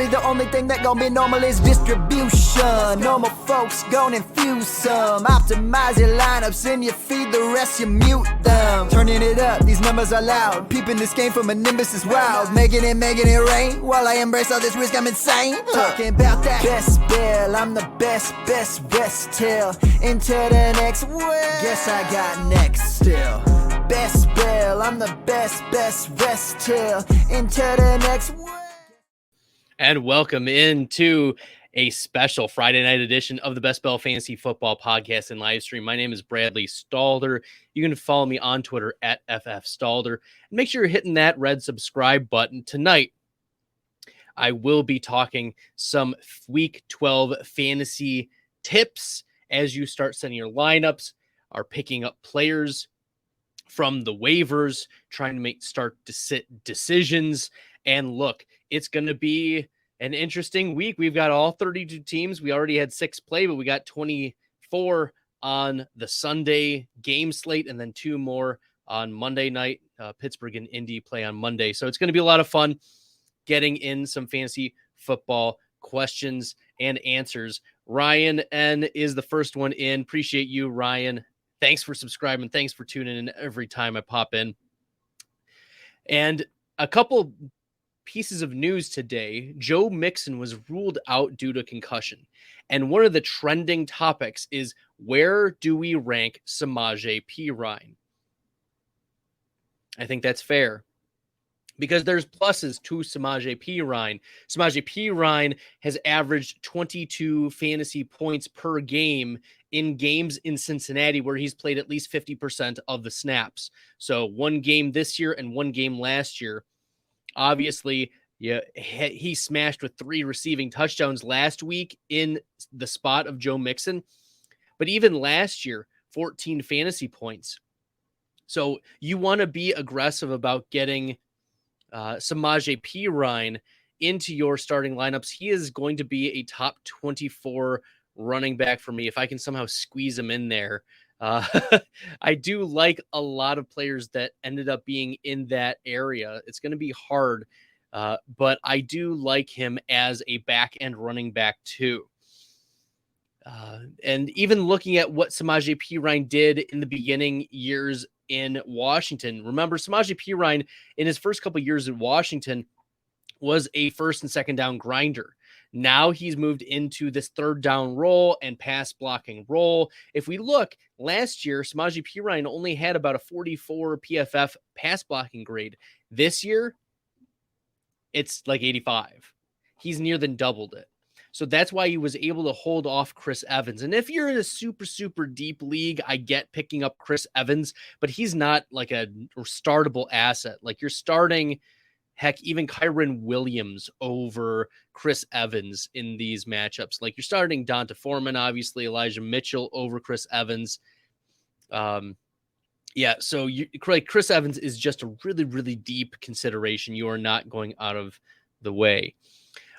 Really the only thing that gon' be normal is distribution. Normal folks gon' infuse some. Optimize your lineups and you feed the rest, you mute them. Turning it up, these numbers are loud. Peeping this game from a nimbus is wild. Making it rain. While I embrace all this risk, I'm insane. Talking about that best bill, I'm the best rest till into the next world. Guess I got next still. Best bill, I'm the best rest till into the next world. And welcome into a special Friday night edition of the Best Bell Fantasy Football Podcast and live stream. My name is Bradley Stalder. You can follow me on Twitter at FFStalder. And make sure you're hitting that red subscribe button. Tonight, I will be talking some Week 12 fantasy tips as you start setting your lineups, are picking up players from the waivers, trying to start to sit decisions. And look, it's going to be an interesting week. We've got all 32 teams. We already had 6 play, but we got 24 on the Sunday game slate, and then 2 more on Monday night. Pittsburgh and Indy play on Monday. So it's going to be a lot of fun getting in some fantasy football questions and answers. Ryan N is the first one in. Appreciate you, Ryan. Thanks for subscribing. Thanks for tuning in every time I pop in. And a couple pieces of news today. Joe Mixon was ruled out due to concussion. And one of the trending topics is, where do we rank Samaje Perine? I think that's fair, because there's pluses to Samaje Perine. Samaje Perine has averaged 22 fantasy points per game in games in Cincinnati where he's played at least 50% of the snaps. So 1 game this year and 1 game last year. Obviously, yeah, he smashed with 3 receiving touchdowns last week in the spot of Joe Mixon. But even last year, 14 fantasy points. So you want to be aggressive about getting Samaje Perine into your starting lineups. He is going to be a top 24 running back for me if I can somehow squeeze him in there. I do like a lot of players that ended up being in that area. It's going to be hard, but I do like him as a back-end running back too. And even looking at what Samaje Perine did in the beginning years in Washington. Remember, Samaje Perine in his first couple years in Washington was a first and second down grinder. Now he's moved into this third down role and pass blocking role. If we look, last year, Samaje Perine only had about a 44 PFF pass blocking grade. This year, it's like 85. He's near than doubled it. So that's why he was able to hold off Chris Evans. And if you're in a super, super deep league, I get picking up Chris Evans, but he's not like a startable asset. Like you're starting, heck, even Kyren Williams over Chris Evans in these matchups. Like you're starting Donta Foreman, obviously, Elijah Mitchell over Chris Evans. So Chris Evans is just a really, really deep consideration. You are not going out of the way.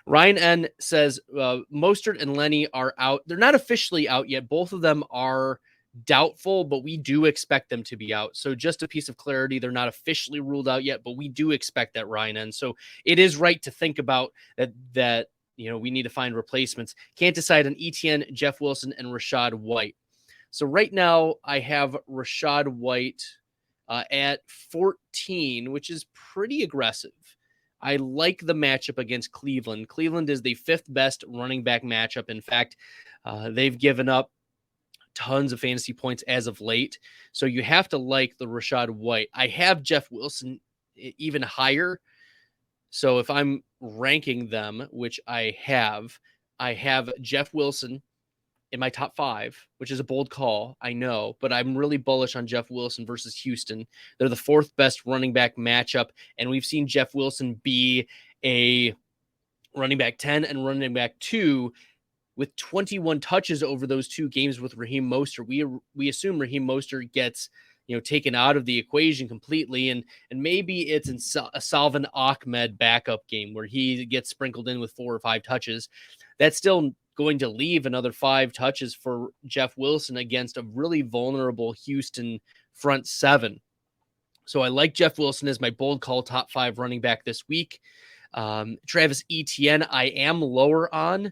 Ryan N says Mostert and Lenny are out. They're not officially out yet. Both of them are doubtful, but we do expect them to be out. So just a piece of clarity, they're not officially ruled out yet, but we do expect that, Ryan N. So it is right to think about that we need to find replacements. Can't decide on Etienne, Jeff Wilson, and Rachaad White. So right now I have Rachaad White at 14, which is pretty aggressive. I like the matchup against Cleveland. Cleveland is the 5th best running back matchup. In fact, they've given up tons of fantasy points as of late. So you have to like the Rachaad White. I have Jeff Wilson even higher. So if I'm ranking them, which I have Jeff Wilson in my top 5, which is a bold call, I know, but I'm really bullish on Jeff Wilson versus Houston. They're the 4th best running back matchup, and we've seen Jeff Wilson be a running back 10 and running back 2 with 21 touches over those 2 games with Raheem Mostert. We assume Raheem Mostert gets taken out of the equation completely, and maybe it's in a Salvon Ahmed backup game where he gets sprinkled in with 4 or 5 touches. That's still going to leave another 5 touches for Jeff Wilson against a really vulnerable Houston front 7. So I like Jeff Wilson as my bold call top 5 running back this week. Travis Etienne, I am lower on.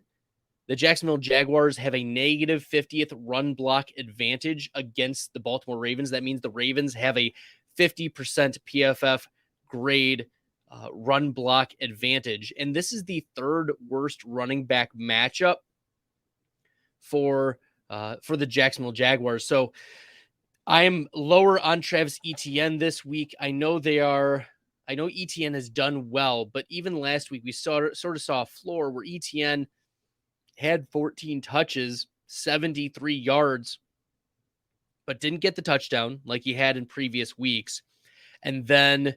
The Jacksonville Jaguars have a negative 50th run block advantage against the Baltimore Ravens. That means the Ravens have a 50% PFF grade run block advantage. And this is the third worst running back matchup for the Jacksonville Jaguars. So I'm lower on Travis Etienne this week. I know Etienne has done well, but even last week we sort of saw a floor where Etienne had 14 touches, 73 yards, but didn't get the touchdown like he had in previous weeks. And then,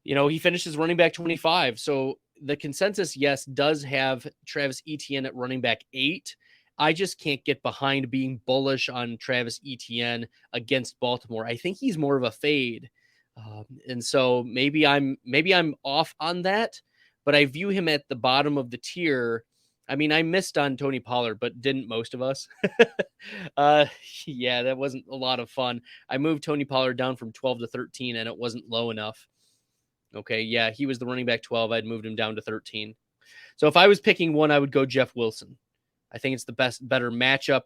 he finishes running back 25. So the consensus, yes, does have Travis Etienne at running back 8. I just can't get behind being bullish on Travis Etienne against Baltimore. I think he's more of a fade. And so maybe I'm off on that, but I view him at the bottom of the tier. I mean, I missed on Tony Pollard, but didn't most of us? Yeah, that wasn't a lot of fun. I moved Tony Pollard down from 12 to 13, and it wasn't low enough. Okay, yeah, he was the running back 12. I'd moved him down to 13. So if I was picking one, I would go Jeff Wilson. I think it's the better matchup.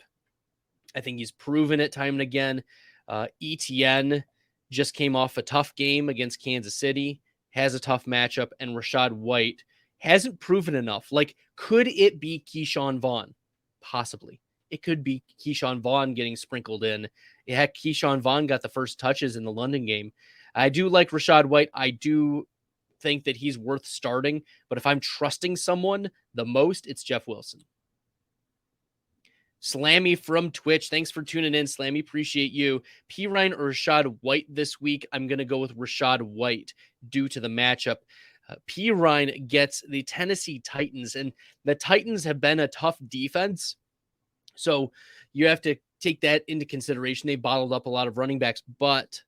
I think he's proven it time and again. Etienne just came off a tough game against Kansas City, has a tough matchup, and Rachaad White hasn't proven enough. Like, could it be Keyshawn Vaughn? Possibly. It could be Keyshawn Vaughn getting sprinkled in. Heck, Keyshawn Vaughn got the first touches in the London game. I do like Rachaad White. I do think that he's worth starting, but if I'm trusting someone the most, it's Jeff Wilson. Slammy from Twitch. Thanks for tuning in, Slammy. Appreciate you. Perine or Rachaad White this week? I'm going to go with Rachaad White due to the matchup. Perine gets the Tennessee Titans, and the Titans have been a tough defense. So you have to take that into consideration. They bottled up a lot of running backs, but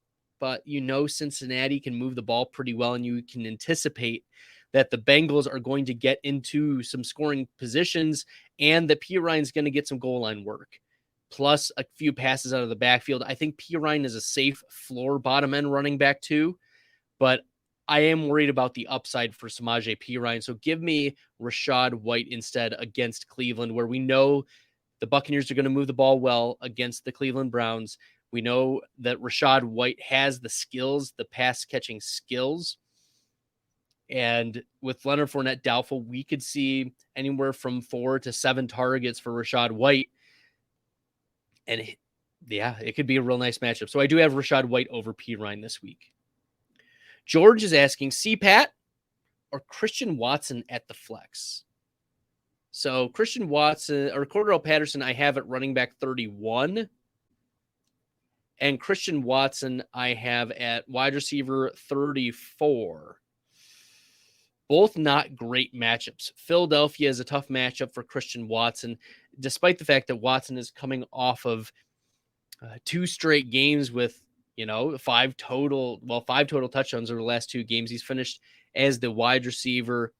Cincinnati can move the ball pretty well, and you can anticipate that the Bengals are going to get into some scoring positions and that Perine's going to get some goal line work, plus a few passes out of the backfield. I think Perine is a safe floor bottom end running back too, but I am worried about the upside for Samaje Perine. So give me Rachaad White instead against Cleveland, where we know the Buccaneers are going to move the ball well against the Cleveland Browns. We know that Rachaad White has the skills, the pass catching skills. And with Leonard Fournette doubtful, we could see anywhere from 4 to 7 targets for Rachaad White. And it could be a real nice matchup. So I do have Rachaad White over Perine this week. George is asking CPAT or Christian Watson at the flex. So Christian Watson or Cordarrelle Patterson, I have at running back 31. And Christian Watson, I have at wide receiver 34. Both not great matchups. Philadelphia is a tough matchup for Christian Watson, despite the fact that Watson is coming off of 2 straight games with, 5 total touchdowns over the last 2 games. He's finished as the wide receiver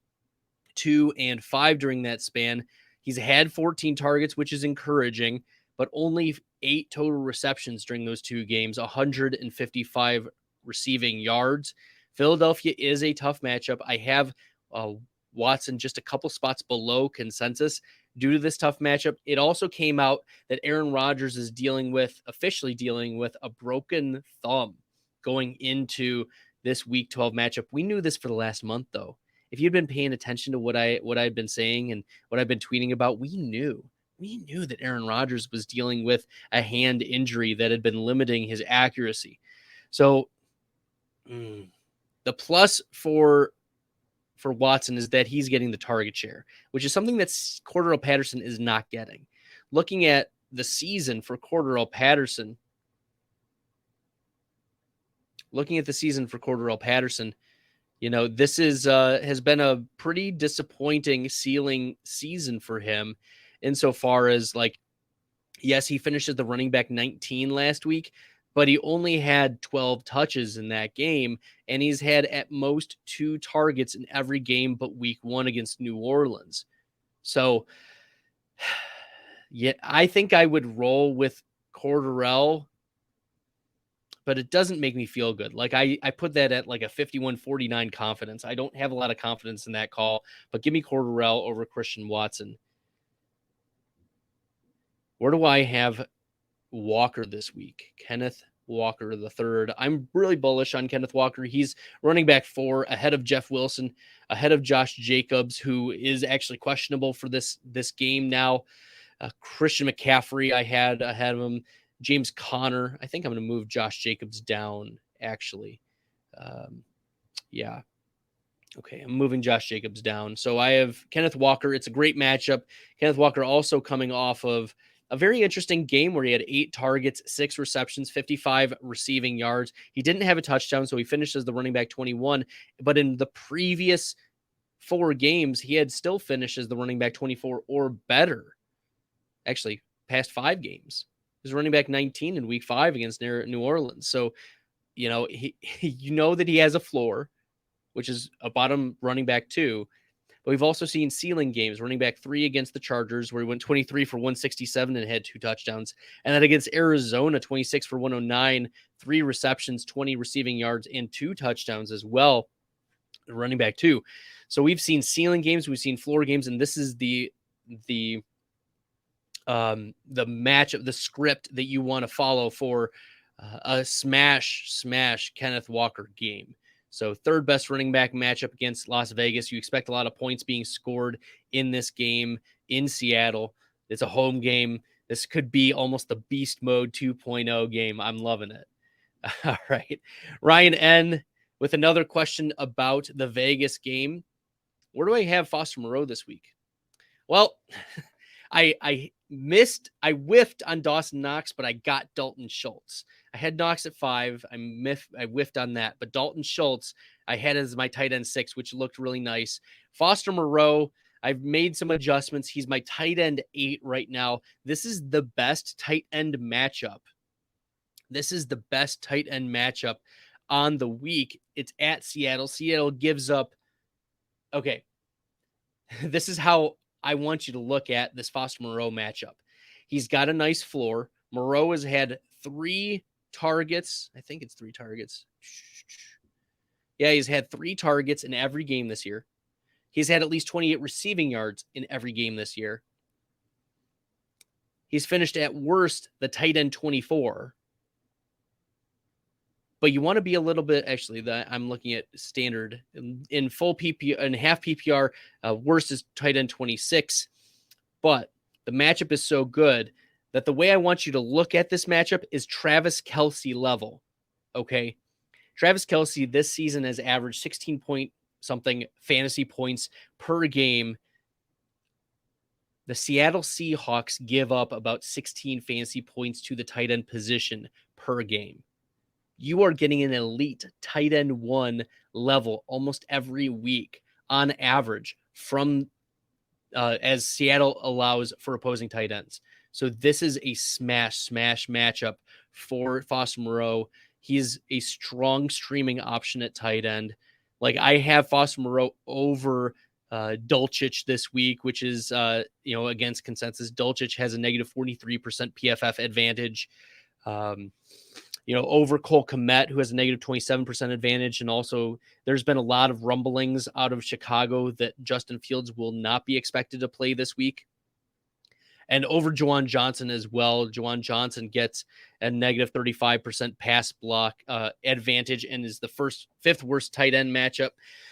2 and 5 during that span. He's had 14 targets, which is encouraging, but only 8 total receptions during those 2 games, 155 receiving yards. Philadelphia is a tough matchup. I have Watson just a couple spots below consensus due to this tough matchup. It also came out that Aaron Rodgers is officially dealing with a broken thumb going into this Week 12 matchup. We knew this for the last month, though. If you'd been paying attention to what I'd been saying and what I've been tweeting about, we knew that Aaron Rodgers was dealing with a hand injury that had been limiting his accuracy. So the plus for Watson is that he's getting the target share, which is something that Cordarrelle Patterson is not getting. Looking at the season for Cordarrelle Patterson, this has been a pretty disappointing ceiling season for him insofar as, yes, he finished as the running back 19 last week, but he only had 12 touches in that game, and he's had at most 2 targets in every game but week 1 against New Orleans. So, yeah, I think I would roll with Cordarrelle, but it doesn't make me feel good. Like I put that at like a 51-49 confidence. I don't have a lot of confidence in that call, but give me Cordarrelle over Christian Watson. Where do I have Walker this week? Kenneth Walker the third. I'm really bullish on Kenneth Walker. He's running back 4 ahead of Jeff Wilson, ahead of Josh Jacobs, who is actually questionable for this game now. Christian McCaffrey I had ahead of him. James Conner. I think I'm going to move Josh Jacobs down, actually. Yeah. Okay, I'm moving Josh Jacobs down. So I have Kenneth Walker. It's a great matchup. Kenneth Walker also coming off of a very interesting game where he had 8 targets, 6 receptions, 55 receiving yards. He didn't have a touchdown, so he finished as the running back 21. But in the previous 4 games, he had still finished as the running back 24 or better. Actually, past 5 games. He was running back 19 in week 5 against New Orleans. So, you know, you know that he has a floor, which is a bottom running back 2. But we've also seen ceiling games, running back 3 against the Chargers, where he went 23 for 167 and had 2 touchdowns. And then against Arizona, 26 for 109, 3 receptions, 20 receiving yards, and 2 touchdowns as well, running back 2. So we've seen ceiling games, we've seen floor games, and this is the match of the script that you want to follow for a smash Kenneth Walker game. So third best running back matchup against Las Vegas. You expect a lot of points being scored in this game in Seattle. It's a home game. This could be almost the beast mode 2.0 game. I'm loving it. All right. Ryan N. with another question about the Vegas game. Where do I have Foster Moreau this week? Well, I whiffed on Dawson Knox, but I got Dalton Schultz. I had Knox at 5. I whiffed on that, but Dalton Schultz I had as my tight end 6, which looked really nice. Foster Moreau, I've made some adjustments. He's my tight end 8 right now. This is the best tight end matchup. This is the best tight end matchup on the week. It's at Seattle. Seattle gives up. Okay. This is how I want you to look at this Foster Moreau matchup. He's got a nice floor. Moreau has had 3 targets. I think it's 3 targets. Yeah, he's had 3 targets in every game this year. He's had at least 28 receiving yards in every game this year. He's finished at worst the tight end 24. But you want to be a little bit, actually, I'm looking at standard in full PPR and half PPR. Worst is tight end 26. But the matchup is so good that the way I want you to look at this matchup is Travis Kelce level. Okay. Travis Kelce this season has averaged 16 point something fantasy points per game. The Seattle Seahawks give up about 16 fantasy points to the tight end position per game. You are getting an elite tight end 1 level almost every week on average from as Seattle allows for opposing tight ends. So this is a smash matchup for Foster Moreau. He's a strong streaming option at tight end. Like I have Foster Moreau over Dulcich this week, which is against consensus. Dulcich has a negative 43% PFF advantage. Over Cole Kmet, who has a negative 27% advantage. And also there's been a lot of rumblings out of Chicago that Justin Fields will not be expected to play this week. And over Juwan Johnson as well. Juwan Johnson gets a negative 35% pass block advantage and is the 5th worst tight end matchup.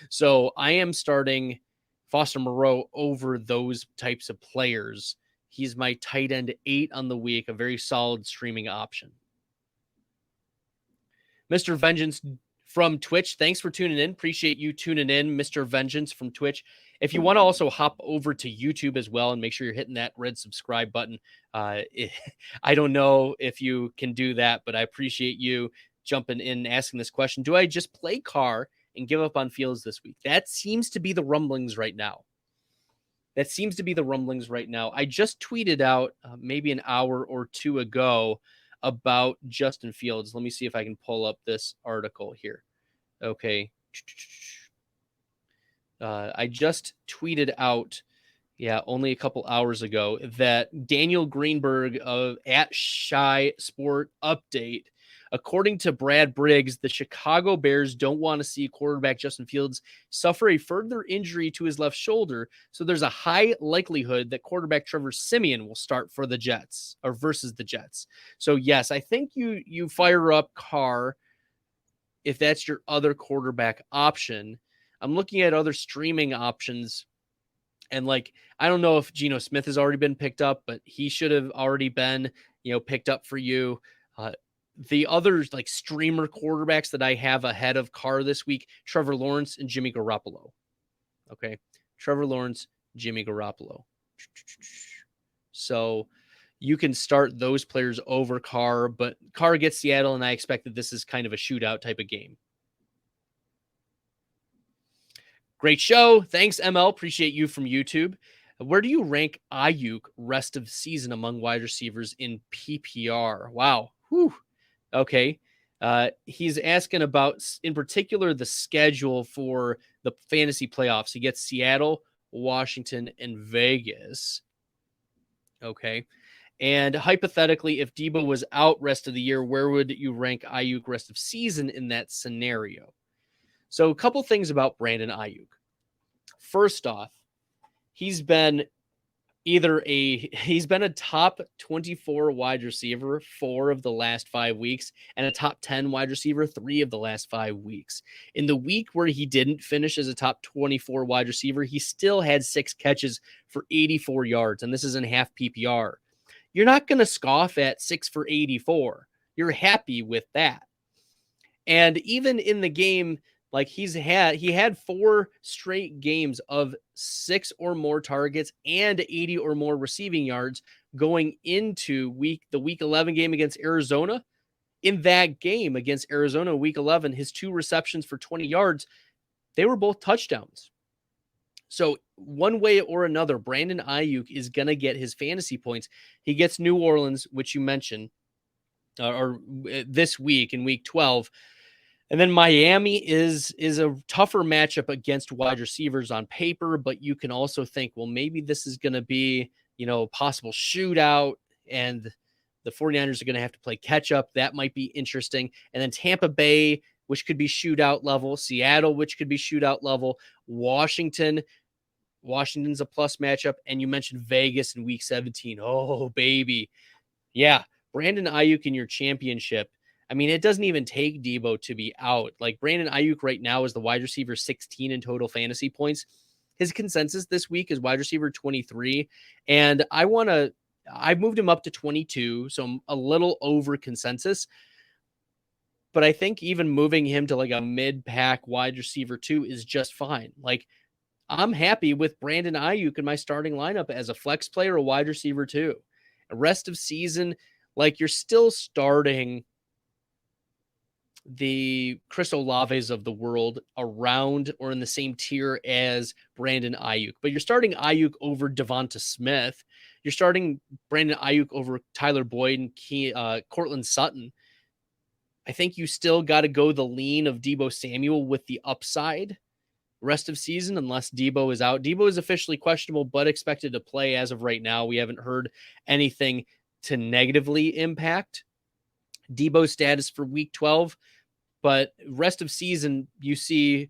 So I am starting Foster Moreau over those types of players. He's my tight end 8 on the week, a very solid streaming option. Mr. Vengeance from Twitch, thanks for tuning in. Appreciate you tuning in, Mr. Vengeance from Twitch. If you want to also hop over to YouTube as well and make sure you're hitting that red subscribe button. I don't know if you can do that, but I appreciate you jumping in and asking this question. Do I just play Carr and give up on Fields this week? That seems to be the rumblings right now. I just tweeted out maybe an hour or 2 ago about Justin Fields. Let me see if I can pull up this article here. Okay. I just tweeted out, only a couple hours ago, that Daniel Greenberg of @Shy Sport Update According to Brad Briggs, the Chicago Bears don't want to see quarterback Justin Fields suffer a further injury to his left shoulder, so there's a high likelihood that quarterback Trevor Siemian will start for the Jets or versus the Jets. So yes, I think you fire up Carr if that's your other quarterback option. I'm looking at other streaming options, and like, I don't know if Geno Smith has already been picked up, but he should have already been, picked up for you. The other like streamer quarterbacks that I have ahead of Carr this week, Trevor Lawrence and Jimmy Garoppolo. Okay. Trevor Lawrence, Jimmy Garoppolo. So you can start those players over Carr, but Carr gets Seattle, and I expect that this is kind of a shootout type of game. Great show. Thanks, ML. Appreciate you from YouTube. Where do you rank Ayuk rest of season among wide receivers in PPR? Wow. Whew. Okay. He's asking about, in particular, the schedule for the fantasy playoffs. He gets Seattle, Washington, and Vegas. Okay. And hypothetically, if Debo was out rest of the year, where would you rank Ayuk rest of season in that scenario? So a couple things about Brandon Ayuk. First off, he's been a top 24 wide receiver 4 of the last 5 weeks and a top 10 wide receiver 3 of the last 5 weeks. In the week where he didn't finish as a top 24 wide receiver, he still had 6 catches for 84 yards, and this is in half PPR. You're not going to scoff at 6 for 84. You're happy with that. And even in the game, like he had 4 straight games of 6 or more targets and 80 or more receiving yards going into the week 11 game against Arizona. In that game against Arizona, week 11, his 2 receptions for 20 yards, they were both touchdowns. So one way or another, Brandon Ayuk is going to get his fantasy points. He gets New Orleans, which you mentioned, or this week in week 12. And then Miami is a tougher matchup against wide receivers on paper, but you can also think, well, maybe this is going to be, a possible shootout, and the 49ers are going to have to play catch up. That might be interesting. And then Tampa Bay, which could be shootout level, Seattle, which could be shootout level, Washington's a plus matchup. And you mentioned Vegas in week 17. Oh, baby. Yeah. Brandon Ayuk in your championship. I mean, it doesn't even take Debo to be out. Like, Brandon Ayuk right now is the wide receiver 16 in total fantasy points. His consensus this week is wide receiver 23. And I moved him up to 22. So I'm a little over consensus. But I think even moving him to like a mid-pack wide receiver 2 is just fine. Like, I'm happy with Brandon Ayuk in my starting lineup as a flex player, a wide receiver 2. The rest of season, like, you're still starting the Chris Olaves of the world around or in the same tier as Brandon Ayuk. But you're starting Ayuk over Devonta Smith. You're starting Brandon Ayuk over Tyler Boyd and Cortland Sutton. I think you still got to go the lean of Deebo Samuel with the upside rest of season, unless Deebo is out. Deebo is officially questionable, but expected to play as of right now. We haven't heard anything to negatively impact Deebo's status for week 12, but rest of season, you see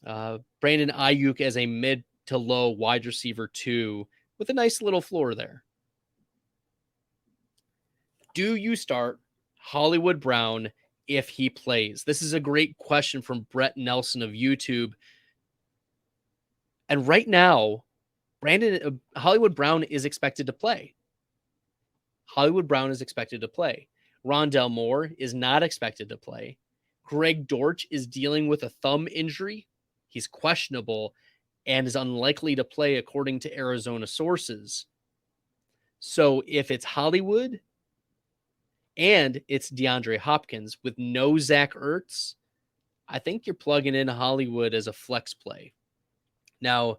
Brandon Ayuk as a mid to low wide receiver 2 with a nice little floor there. Do you start Hollywood Brown if he plays? This is a great question from Brett Nelson of YouTube. And right now, Hollywood Brown is expected to play. Rondell Moore is not expected to play. Greg Dortch is dealing with a thumb injury. He's questionable and is unlikely to play according to Arizona sources. So if it's Hollywood and it's DeAndre Hopkins with no Zach Ertz, I think you're plugging in Hollywood as a flex play. Now,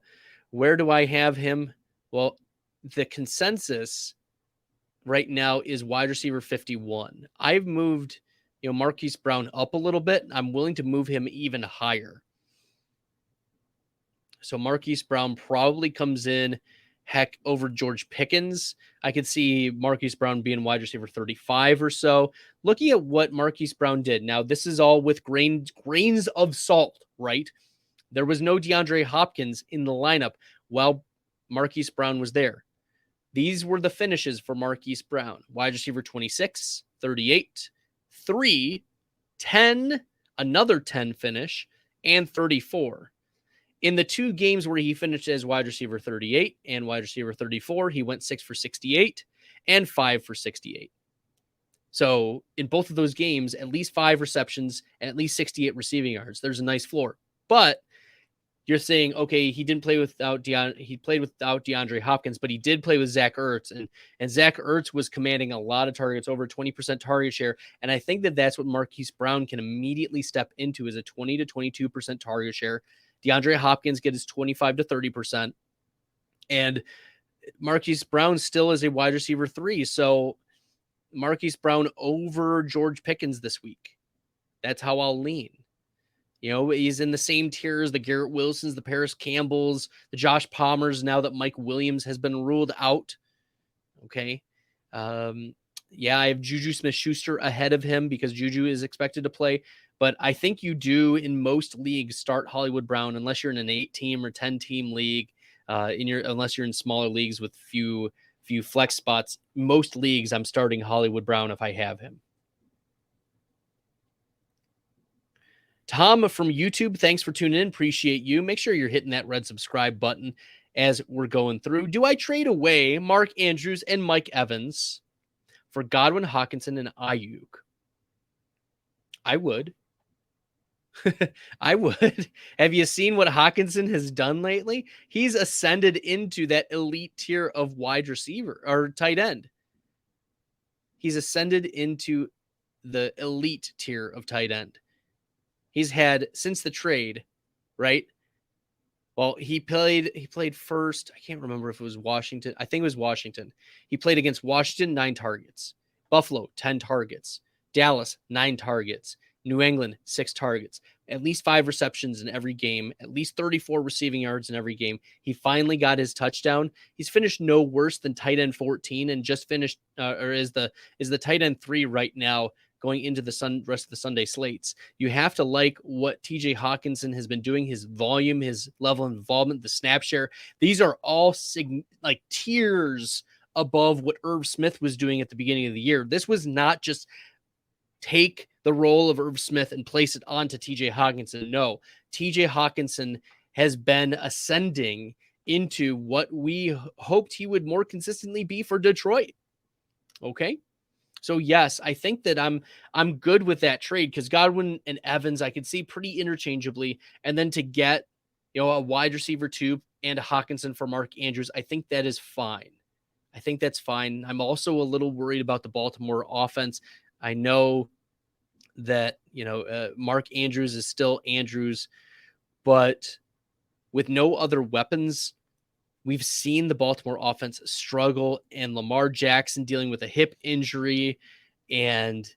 where do I have him? Well, the consensus right now is wide receiver 51. I've moved, Marquise Brown up a little bit. I'm willing to move him even higher. So Marquise Brown probably comes in, heck, over George Pickens. I could see Marquise Brown being wide receiver 35 or so. Looking at what Marquise Brown did. Now, this is all with grains of salt, right? There was no DeAndre Hopkins in the lineup while Marquise Brown was there. These were the finishes for Marquise Brown. Wide receiver 26, 38, 3, 10, another 10 finish, and 34. In the 2 games where he finished as wide receiver 38 and wide receiver 34, he went 6 for 68 and 5 for 68. So in both of those games, at least 5 receptions and at least 68 receiving yards. There's a nice floor. But you're saying, okay, he didn't play without he played without DeAndre Hopkins, but he did play with Zach Ertz, and Zach Ertz was commanding a lot of targets, over 20% target share, and I think that's what Marquise Brown can immediately step into, is a 20 to 22% target share. DeAndre Hopkins gets 25 to 30%, and Marquise Brown still is a wide receiver 3, so Marquise Brown over George Pickens this week. That's how I'll lean. You know, he's in the same tier as the Garrett Wilsons, the Paris Campbells, the Josh Palmers, now that Mike Williams has been ruled out. Okay. Yeah, I have Juju Smith-Schuster ahead of him because Juju is expected to play. But I think you do, in most leagues, start Hollywood Brown, unless you're in an 8-team or 10-team league, unless you're in smaller leagues with few flex spots. Most leagues, I'm starting Hollywood Brown if I have him. Tom from YouTube, thanks for tuning in. Appreciate you. Make sure you're hitting that red subscribe button as we're going through. Do I trade away Mark Andrews and Mike Evans for Godwin, Hockenson, and Ayuk? I would. I would. Have you seen what Hockenson has done lately? He's ascended into that elite tier of wide receiver or tight end. He's ascended into the elite tier of tight end. He's had, since the trade, right? Well, he played first. I can't remember if it was Washington. I think it was Washington. He played against Washington, 9 targets. Buffalo, 10 targets. Dallas, 9 targets. New England, 6 targets. At least 5 receptions in every game. At least 34 receiving yards in every game. He finally got his touchdown. He's finished no worse than tight end 14 and just finished, or is the tight end 3 right now, going into the rest of the Sunday slates. You have to like what TJ Hockenson has been doing, his volume, his level of involvement, the snap share. These are all like tiers above what Irv Smith was doing at the beginning of the year. This was not just take the role of Irv Smith and place it onto TJ Hockenson. No, TJ Hockenson has been ascending into what we hoped he would more consistently be for Detroit. Okay. So yes, I think that I'm good with that trade, because Godwin and Evans I could see pretty interchangeably, and then to get, you know, a wide receiver 2 and a Hockenson for Mark Andrews, I think that is fine. I think that's fine. I'm also a little worried about the Baltimore offense. I know that, you know, Mark Andrews is still Andrews, but with no other weapons, we've seen the Baltimore offense struggle, and Lamar Jackson dealing with a hip injury. And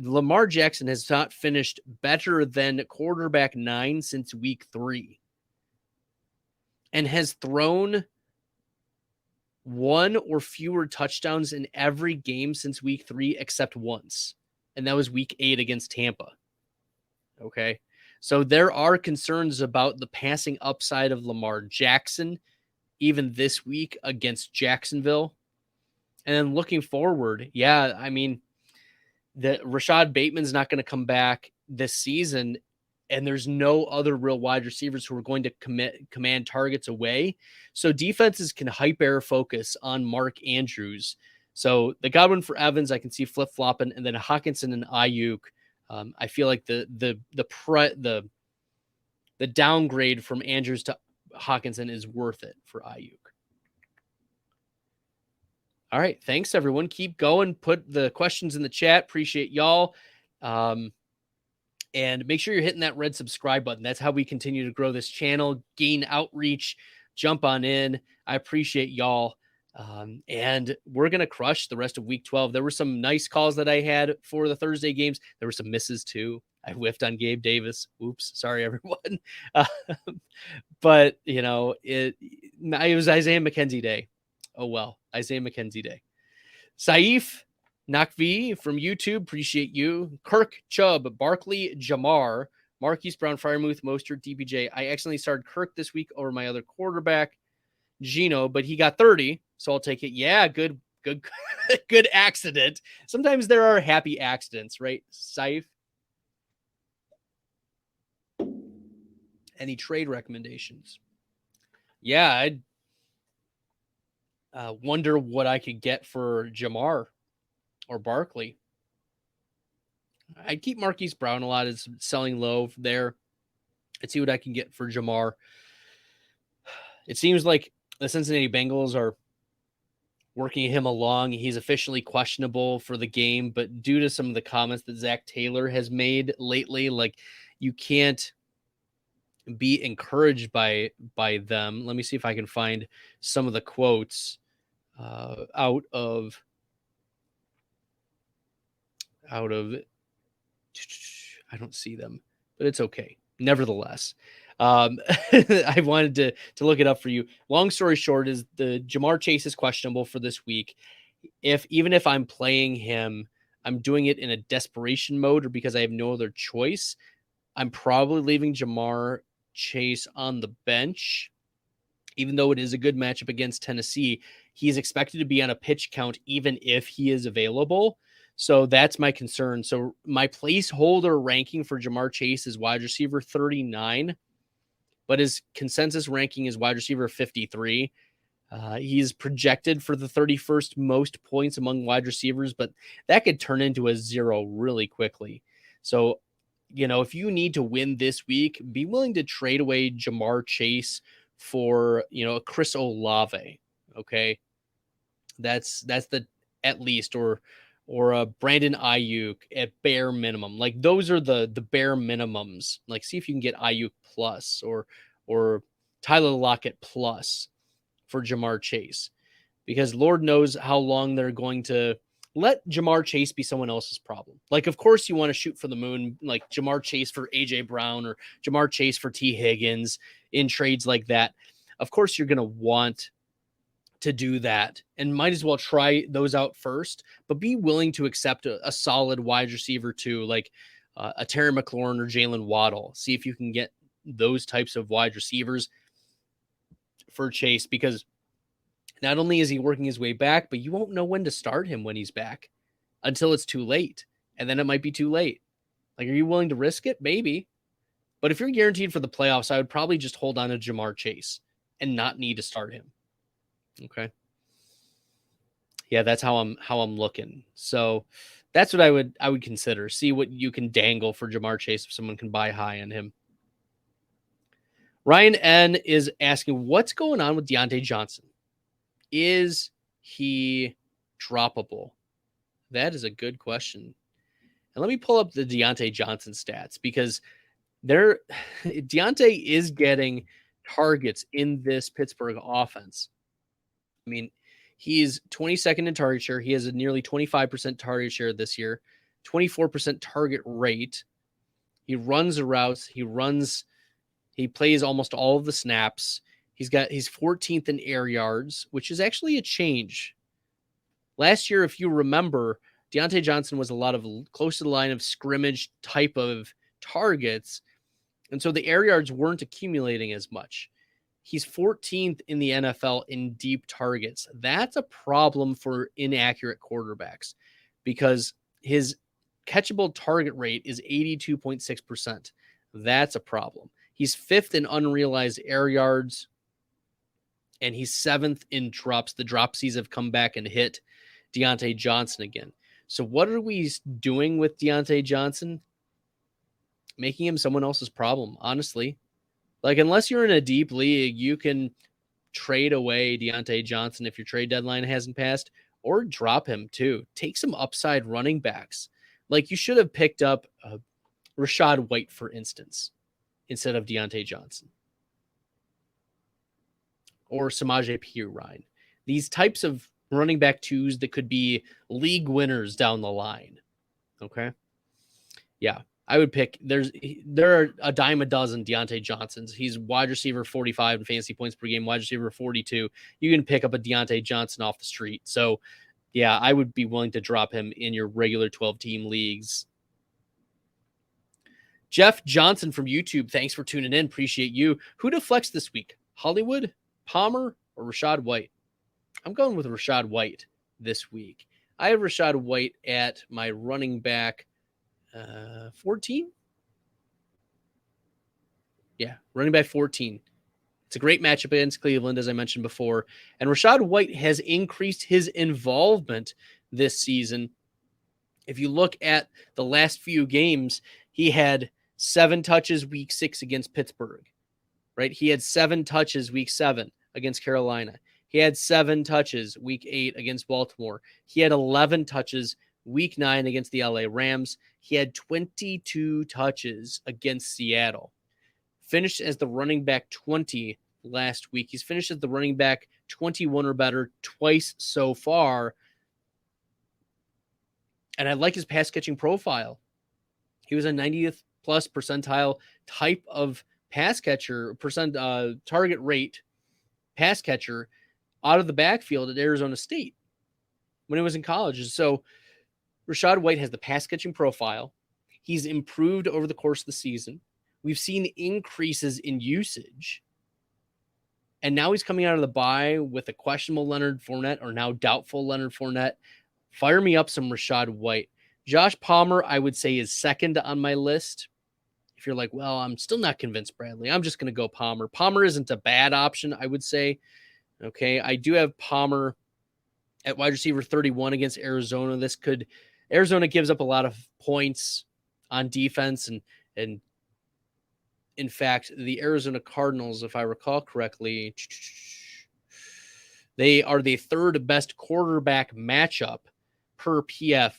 Lamar Jackson has not finished better than quarterback 9 since week 3, and has thrown 1 or fewer touchdowns in every game since week 3, except once. And that was week 8 against Tampa. Okay. So there are concerns about the passing upside of Lamar Jackson, even this week against Jacksonville. And then looking forward, yeah, I mean, the Rashad Bateman's not going to come back this season, and there's no other real wide receivers who are going to command targets away. So defenses can hyper focus on Mark Andrews. So the Godwin for Evans, I can see flip-flopping, and then Hockenson and Ayuk. I feel like the downgrade from Andrews to Hockenson is worth it for Ayuk. All right. Thanks, everyone. Keep going. Put the questions in the chat. Appreciate y'all. And make sure you're hitting that red subscribe button. That's how we continue to grow this channel, gain outreach, jump on in. I appreciate y'all. And we're going to crush the rest of week 12. There were some nice calls that I had for the Thursday games. There were some misses too. I whiffed on Gabe Davis. Oops. Sorry, everyone. But, you know, It was Isaiah McKenzie Day. Oh, well. Isaiah McKenzie Day. Saif Nakvi from YouTube. Appreciate you. Kirk Chubb, Barkley Jamar, Marquise Brown, Freiermuth, Mostert, DPJ. I accidentally started Kirk this week over my other quarterback, Gino, but he got 30, so I'll take it. Yeah, good good accident. Sometimes there are happy accidents, right? Saif. Any trade recommendations? Yeah, I'd wonder what I could get for Jamar or Barkley. I'd keep Marquise Brown a lot. It's selling low there. I'd see what I can get for Jamar. It seems like the Cincinnati Bengals are working him along. He's officially questionable for the game, but due to some of the comments that Zach Taylor has made lately, like, you can't be encouraged by them. Let me see if I can find some of the quotes out of I don't see them, but it's okay. Nevertheless, I wanted to look it up for you. Long story short is the Jamar Chase is questionable for this week. Even if I'm playing him, I'm doing it in a desperation mode or because I have no other choice. I'm probably leaving Jamar Chase on the bench, even though it is a good matchup against Tennessee. He's expected to be on a pitch count even if he is available. So that's my concern. So my placeholder ranking for Jamar Chase is wide receiver 39, but his consensus ranking is wide receiver 53. He's projected for the 31st most points among wide receivers, but that could turn into a 0 really quickly. So, if you need to win this week, be willing to trade away Jamar Chase for, a Chris Olave. Okay. That's the at least, or a Brandon Ayuk at bare minimum. Like, those are the bare minimums. Like, see if you can get Ayuk plus or Tyler Lockett plus for Jamar Chase, because Lord knows how long they're going to let Jamar Chase be someone else's problem. Like, of course you want to shoot for the moon, like Jamar Chase for AJ Brown or Jamar Chase for T Higgins in trades like that. Of course you're going to want to do that and might as well try those out first, but be willing to accept a solid wide receiver too, like a Terry McLaurin or Jalen Waddle. See if you can get those types of wide receivers for Chase, because not only is he working his way back, but you won't know when to start him when he's back until it's too late. And then it might be too late. Like, are you willing to risk it? Maybe. But if you're guaranteed for the playoffs, I would probably just hold on to Jamar Chase and not need to start him. Okay. Yeah, that's how I'm looking. So that's what I would consider. See what you can dangle for Jamar Chase if someone can buy high on him. Ryan N is asking, what's going on with Deontay Johnson? Is he droppable? That is a good question. And let me pull up the Deontay Johnson stats, because Deontay is getting targets in this Pittsburgh offense. I mean, he's 22nd in target share. He has a nearly 25% target share this year, 24% target rate. He runs the routes. He plays almost all of the snaps. He's 14th in air yards, which is actually a change. Last year, if you remember, Deontay Johnson was a lot of close to the line of scrimmage type of targets, and so the air yards weren't accumulating as much. He's 14th in the NFL in deep targets. That's a problem for inaccurate quarterbacks, because his catchable target rate is 82.6%. That's a problem. He's 5th in unrealized air yards, and he's 7th in drops. The dropsies have come back and hit Deontay Johnson again. So what are we doing with Deontay Johnson? Making him someone else's problem, honestly. Like, unless you're in a deep league, you can trade away Deontay Johnson if your trade deadline hasn't passed, or drop him too. Take some upside running backs. Like, you should have picked up Rachaad White, for instance, instead of Deontay Johnson. Or Samaje Perine. These types of running back twos that could be league winners down the line. Okay? Yeah. I would pick, there are a dime a dozen Deontay Johnsons. He's wide receiver 45 in fantasy points per game, wide receiver 42. You can pick up a Deontay Johnson off the street. So, yeah, I would be willing to drop him in your regular 12-team leagues. Jeff Johnson from YouTube, thanks for tuning in. Appreciate you. Who to flex this week? Hollywood, Palmer, or Rachaad White? I'm going with Rachaad White this week. I have Rachaad White at my running back 14. Yeah, running back 14. It's a great matchup against Cleveland, as I mentioned before. And Rachaad White has increased his involvement this season. If you look at the last few games, he had 7 touches week 6 against Pittsburgh, right? He had 7 touches week 7 against Carolina. He had 7 touches week 8 against Baltimore. He had 11 touches week 9 against the LA Rams. He had 22 touches against Seattle. Finished as the running back 20 last week. He's finished as the running back 21 or better twice so far. And I like his pass catching profile. He was a 90th plus percentile type of pass catcher, target rate pass catcher out of the backfield at Arizona State when he was in college. So Rachaad White has the pass catching profile. He's improved over the course of the season. We've seen increases in usage. And now he's coming out of the bye with a questionable Leonard Fournette, or now doubtful Leonard Fournette. Fire me up some Rachaad White. Josh Palmer, I would say, is second on my list. If you're like, well, I'm still not convinced, Bradley, I'm just going to go Palmer. Palmer isn't a bad option, I would say. Okay, I do have Palmer at wide receiver 31 against Arizona. Arizona gives up a lot of points on defense, and in fact, the Arizona Cardinals, if I recall correctly, they are the third best quarterback matchup per PF,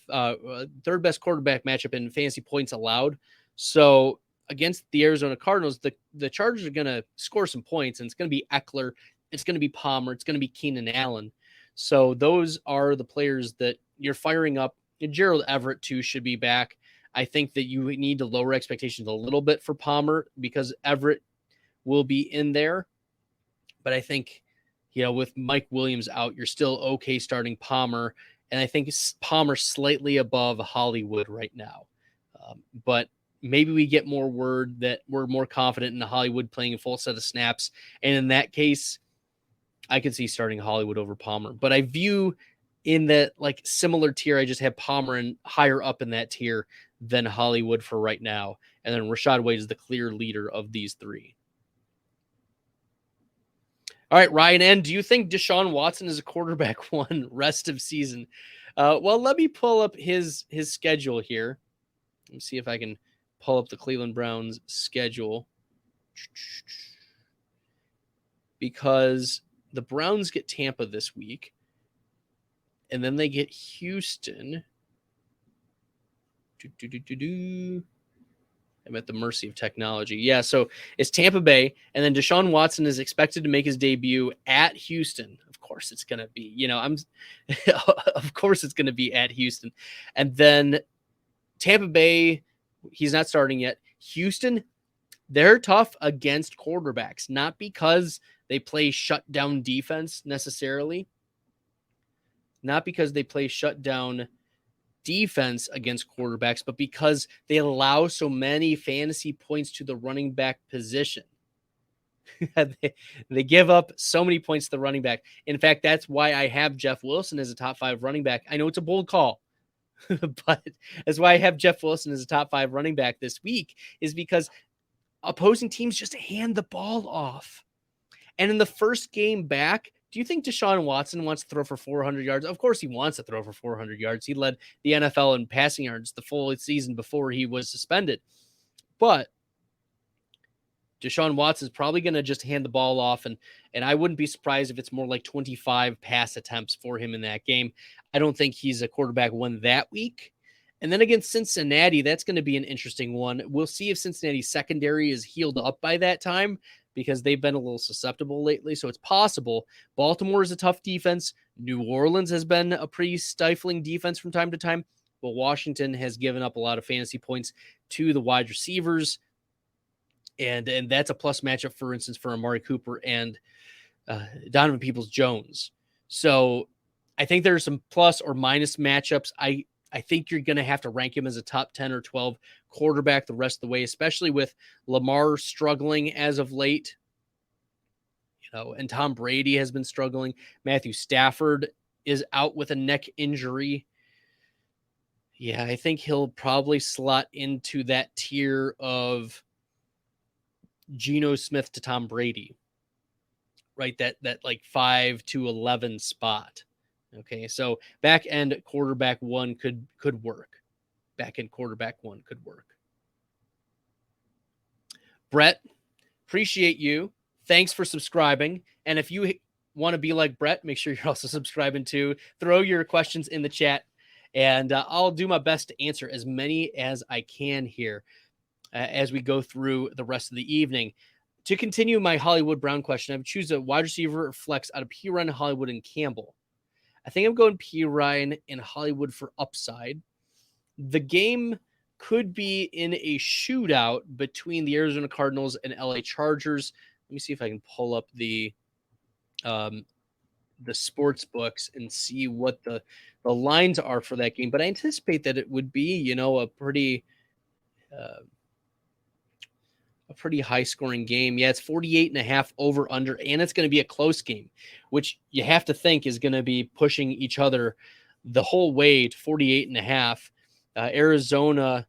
third best quarterback matchup in fantasy points allowed. So against the Arizona Cardinals, the Chargers are going to score some points, and it's going to be Eckler, it's going to be Palmer, it's going to be Keenan Allen. So those are the players that you're firing up. And Gerald Everett, too, should be back. I think that you need to lower expectations a little bit for Palmer because Everett will be in there. But I think, with Mike Williams out, you're still okay starting Palmer. And I think Palmer's slightly above Hollywood right now. But maybe we get more word that we're more confident in Hollywood playing a full set of snaps. And in that case, I could see starting Hollywood over Palmer. But I view in that similar tier, I just have Palmer and higher up in that tier than Hollywood for right now. And then Rachaad White is the clear leader of these three. All right, Ryan N., do you think Deshaun Watson is a quarterback one rest of season? Well, let me pull up his schedule here. Let me see if I can pull up the Cleveland Browns schedule. Because the Browns get Tampa this week. And then they get Houston. I'm at the mercy of technology. Yeah, so it's Tampa Bay, and then Deshaun Watson is expected to make his debut at Houston. Of course it's going to be, of course it's going to be at Houston. And then Tampa Bay, he's not starting yet. Houston, they're tough against quarterbacks, not because they play shutdown defense necessarily, not because they play shutdown defense against quarterbacks, but because they allow so many fantasy points to the running back position. They give up so many points to the running back. In fact, that's why I have Jeff Wilson as a top 5 running back. I know it's a bold call, but that's why I have Jeff Wilson as a top 5 running back this week, is because opposing teams just hand the ball off. And in the first game back, do you think Deshaun Watson wants to throw for 400 yards? Of course he wants to throw for 400 yards. He led the NFL in passing yards the full season before he was suspended. But Deshaun Watson is probably going to just hand the ball off, and I wouldn't be surprised if it's more like 25 pass attempts for him in that game. I don't think he's a quarterback one that week. And then against Cincinnati, that's going to be an interesting one. We'll see if Cincinnati's secondary is healed up by that time, because they've been a little susceptible lately. So it's possible. Baltimore is a tough defense. New Orleans has been a pretty stifling defense from time to time. but Washington has given up a lot of fantasy points to the wide receivers. And that's a plus matchup, for instance, for Amari Cooper and Donovan Peoples-Jones. So I think there's some plus or minus matchups. I think you're going to have to rank him as a top 10 or 12 quarterback the rest of the way, especially with Lamar struggling as of late. And Tom Brady has been struggling. Matthew Stafford is out with a neck injury. Yeah, I think he'll probably slot into that tier of Geno Smith to Tom Brady, right? That like 5 to 11 spot. Okay, so back end quarterback one could work. Back end quarterback one could work. Brett, appreciate you. Thanks for subscribing. And if you want to be like Brett, make sure you're also subscribing too. Throw your questions in the chat, and I'll do my best to answer as many as I can here as we go through the rest of the evening. To continue my Hollywood Brown question, I would choose a wide receiver or flex out of Perine, Hollywood, and Campbell. I think I'm going Perine and Hollywood for upside. The game could be in a shootout between the Arizona Cardinals and LA Chargers. Let me see if I can pull up the sports books and see what the lines are for that game. But I anticipate that it would be, a pretty high scoring game. Yeah, it's 48.5 over under, and it's going to be a close game, which you have to think is going to be pushing each other the whole way to 48.5. Arizona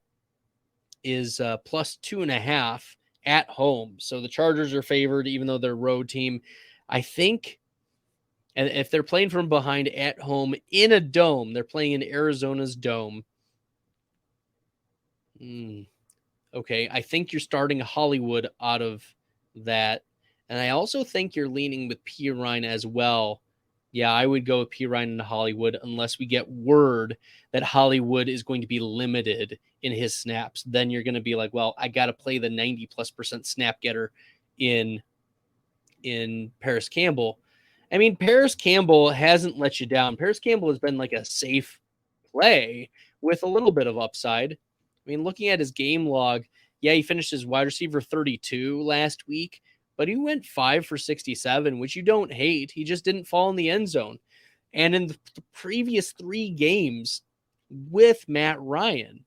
is plus 2.5 at home. So the Chargers are favored, even though they're a road team. I think, and if they're playing from behind at home in a dome, they're playing in Arizona's dome. Okay, I think you're starting Hollywood out of that. And I also think you're leaning with Perine as well. Yeah, I would go with Perine and Hollywood unless we get word that Hollywood is going to be limited in his snaps. Then you're going to be like, well, I got to play the 90+% snap getter in Paris Campbell. I mean, Paris Campbell hasn't let you down. Paris Campbell has been like a safe play with a little bit of upside. I mean, looking at his game log, yeah, he finished as wide receiver 32 last week, but he went 5 for 67, which you don't hate. He just didn't fall in the end zone. And in the previous 3 games with Matt Ryan,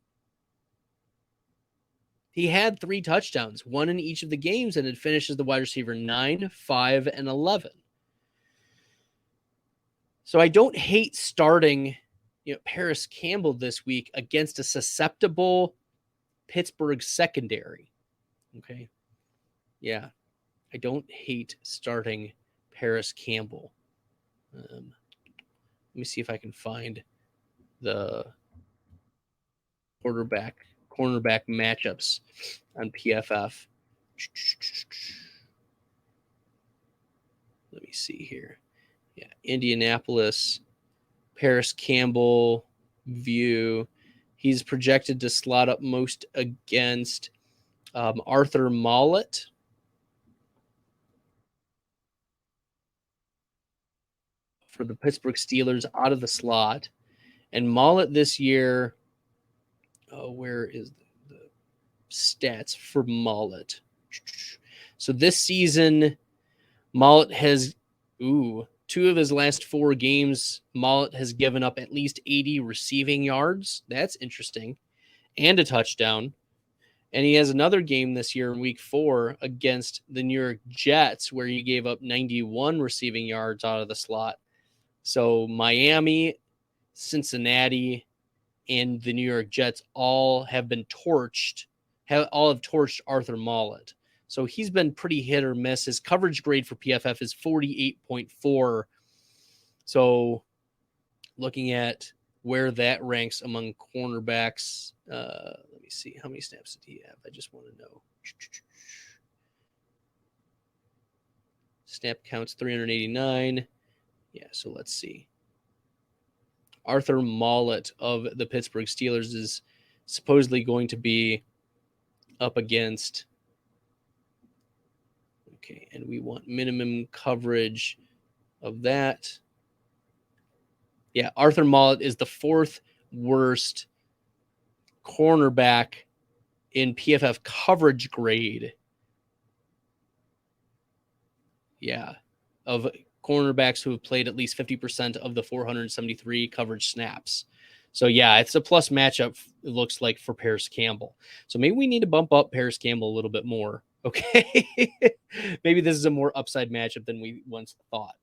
he had 3 touchdowns, 1 in each of the games, and it finishes the wide receiver 9, 5, and 11. So I don't hate starting Paris Campbell this week against a susceptible Pittsburgh secondary. Okay. Yeah. I don't hate starting Paris Campbell. Let me see if I can find the cornerback matchups on PFF. Let me see here. Yeah. Indianapolis, Paris Campbell view. He's projected to slot up most against Arthur Mollett. For the Pittsburgh Steelers out of the slot. And Mollett this year, where is the stats for Mollett? So this season, Mollett has, 2 of his last 4 games, Mollett has given up at least 80 receiving yards. That's interesting. And a touchdown. And he has another game this year in week 4 against the New York Jets where he gave up 91 receiving yards out of the slot. So Miami, Cincinnati, and the New York Jets all have been torched, have torched Arthur Mollett. So he's been pretty hit or miss. His coverage grade for PFF is 48.4. So looking at where that ranks among cornerbacks, let me see. How many snaps did he have? I just want to know. Snap counts 389. Yeah, so let's see. Arthur Mollett of the Pittsburgh Steelers is supposedly going to be up against. Okay, and we want minimum coverage of that. Yeah, Arthur Mollett is the 4th worst cornerback in PFF coverage grade. Yeah, of cornerbacks who have played at least 50% of the 473 coverage snaps. So yeah, it's a plus matchup, it looks like, for Paris Campbell. So maybe we need to bump up Paris Campbell a little bit more. Okay. Maybe this is a more upside matchup than we once thought.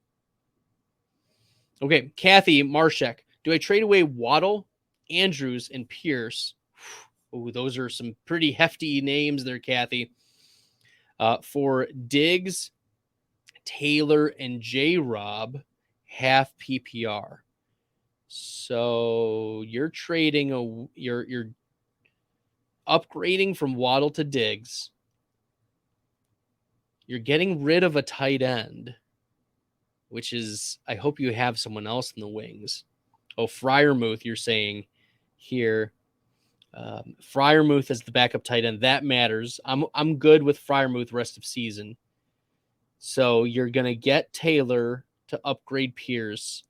Okay, Kathy Marshak. Do I trade away Waddle, Andrews, and Pierce? Oh, those are some pretty hefty names there, Kathy. For Diggs, Taylor, and J-Rob, half PPR. So you're trading you're upgrading from Waddle to Diggs. You're getting rid of a tight end, which is, I hope you have someone else in the wings. Oh, Freiermuth, you're saying here. Freiermuth as the backup tight end. That matters. I'm good with Freiermuth rest of season. So you're going to get Taylor to upgrade Pierce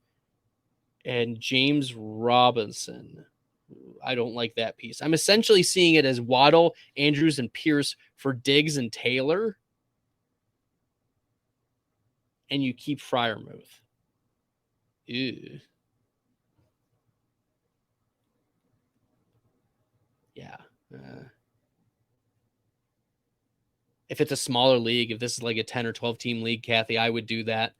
and James Robinson. I don't like that piece. I'm essentially seeing it as Waddle, Andrews, and Pierce for Diggs and Taylor. And you keep Freiermuth. Ew. Yeah. If it's a smaller league, if this is like a 10 or 12 team league, Kathy, I would do that.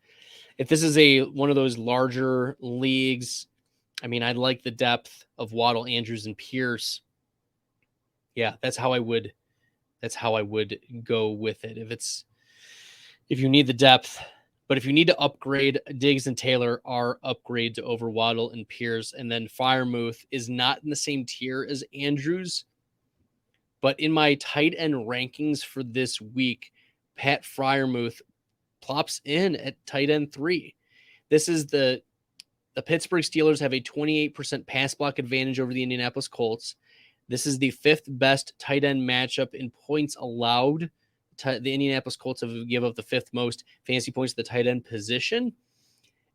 If this is one of those larger leagues, I mean, I like the depth of Waddle, Andrews, and Pierce. Yeah, that's how I would go with it. If you need the depth, but if you need to upgrade, Diggs and Taylor are upgrade to over Waddle and Pierce, and then Freiermuth is not in the same tier as Andrews. But in my tight end rankings for this week, Pat Freiermuth plops in at tight end 3. This is the Pittsburgh Steelers have a 28% pass block advantage over the Indianapolis Colts. This is the 5th best tight end matchup in points allowed. The Indianapolis Colts have give up the 5th most fantasy points to the tight end position.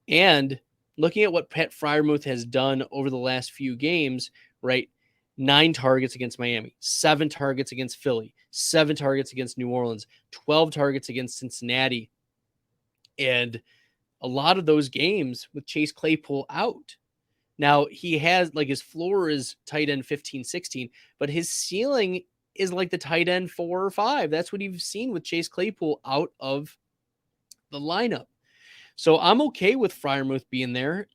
And looking at what Pat Freiermuth has done over the last few games, right? 9 targets against Miami, 7 targets against Philly, 7 targets against New Orleans, 12 targets against Cincinnati. And a lot of those games with Chase Claypool out. Now, he has, like, his floor is tight end 15, 16, but his ceiling is like the tight end 4 or 5. That's what you've seen with Chase Claypool out of the lineup. So I'm okay with Freiermuth being there.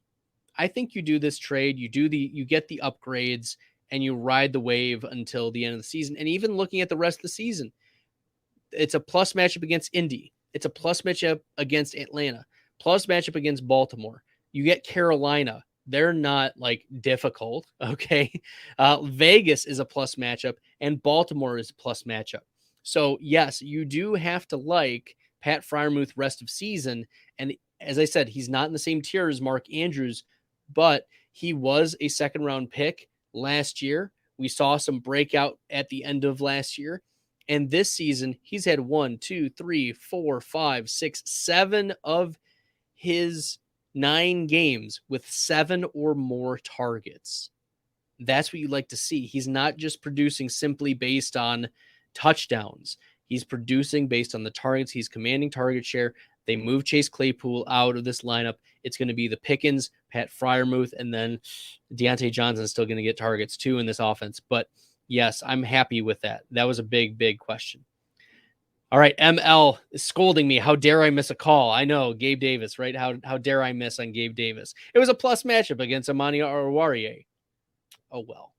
I think you do this trade, you get the upgrades, and you ride the wave until the end of the season. And even looking at the rest of the season, it's a plus matchup against Indy. It's a plus matchup against Atlanta. Plus matchup against Baltimore. You get Carolina. They're not like difficult. Okay. Vegas is a plus matchup and Baltimore is a plus matchup. So yes, you do have to like Pat Freiermuth rest of season. And as I said, he's not in the same tier as Mark Andrews, but he was a 2nd round pick last year. We saw some breakout at the end of last year. And this season, he's had 1, 2, 3, 4, 5, 6, 7 of his 9 games with 7 or more targets. That's what you like to see. He's not just producing simply based on touchdowns. He's producing based on the targets. He's commanding target share. They move Chase Claypool out of this lineup. It's going to be the Pickens, Pat Freiermuth, and then Deontay Johnson is still going to get targets too in this offense. But yes, I'm happy with that. That was a big, big question. All right, ML is scolding me. How dare I miss a call? I know, Gabe Davis, right? How dare I miss on Gabe Davis? It was a plus matchup against Amani Oruwariye. Oh, well.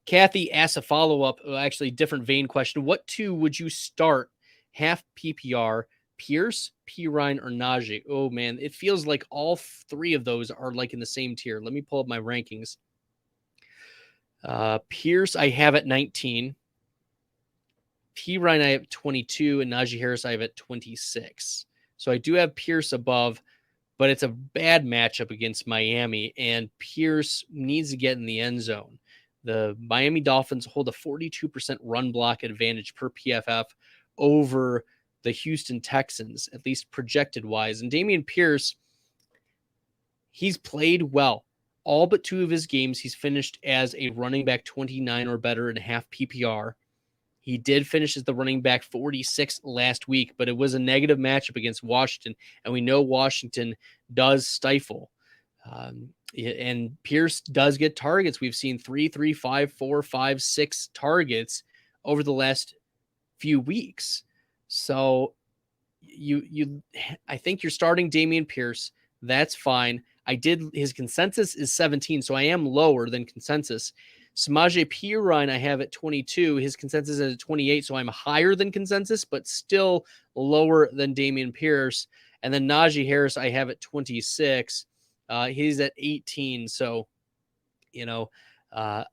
Kathy asks a follow-up, actually different vein question. What 2 would you start half PPR, Pierce, Pirine, or Najee? Oh, man, it feels like all 3 of those are like in the same tier. Let me pull up my rankings. Pierce, I have at 19. Pirine, I have 22, and Najee Harris, I have at 26. So I do have Pierce above, but it's a bad matchup against Miami, and Pierce needs to get in the end zone. The Miami Dolphins hold a 42% run block advantage per PFF over the Houston Texans, at least projected wise. And Dameon Pierce, he's played well. all but 2 of his games, he's finished as a running back 29 or better in half PPR. He did finish as the running back 46 last week, but it was a negative matchup against Washington, and we know Washington does stifle. And Pierce does get targets. We've seen 3, 5, 4, 5, 6 targets over the last few weeks. So I think you're starting Dameon Pierce. That's fine. His consensus is 17, so I am lower than consensus. Samaje Perine I have at 22. His consensus is at 28, so I'm higher than consensus, but still lower than Dameon Pierce. And then Najee Harris I have at 26. He's at 18, so, I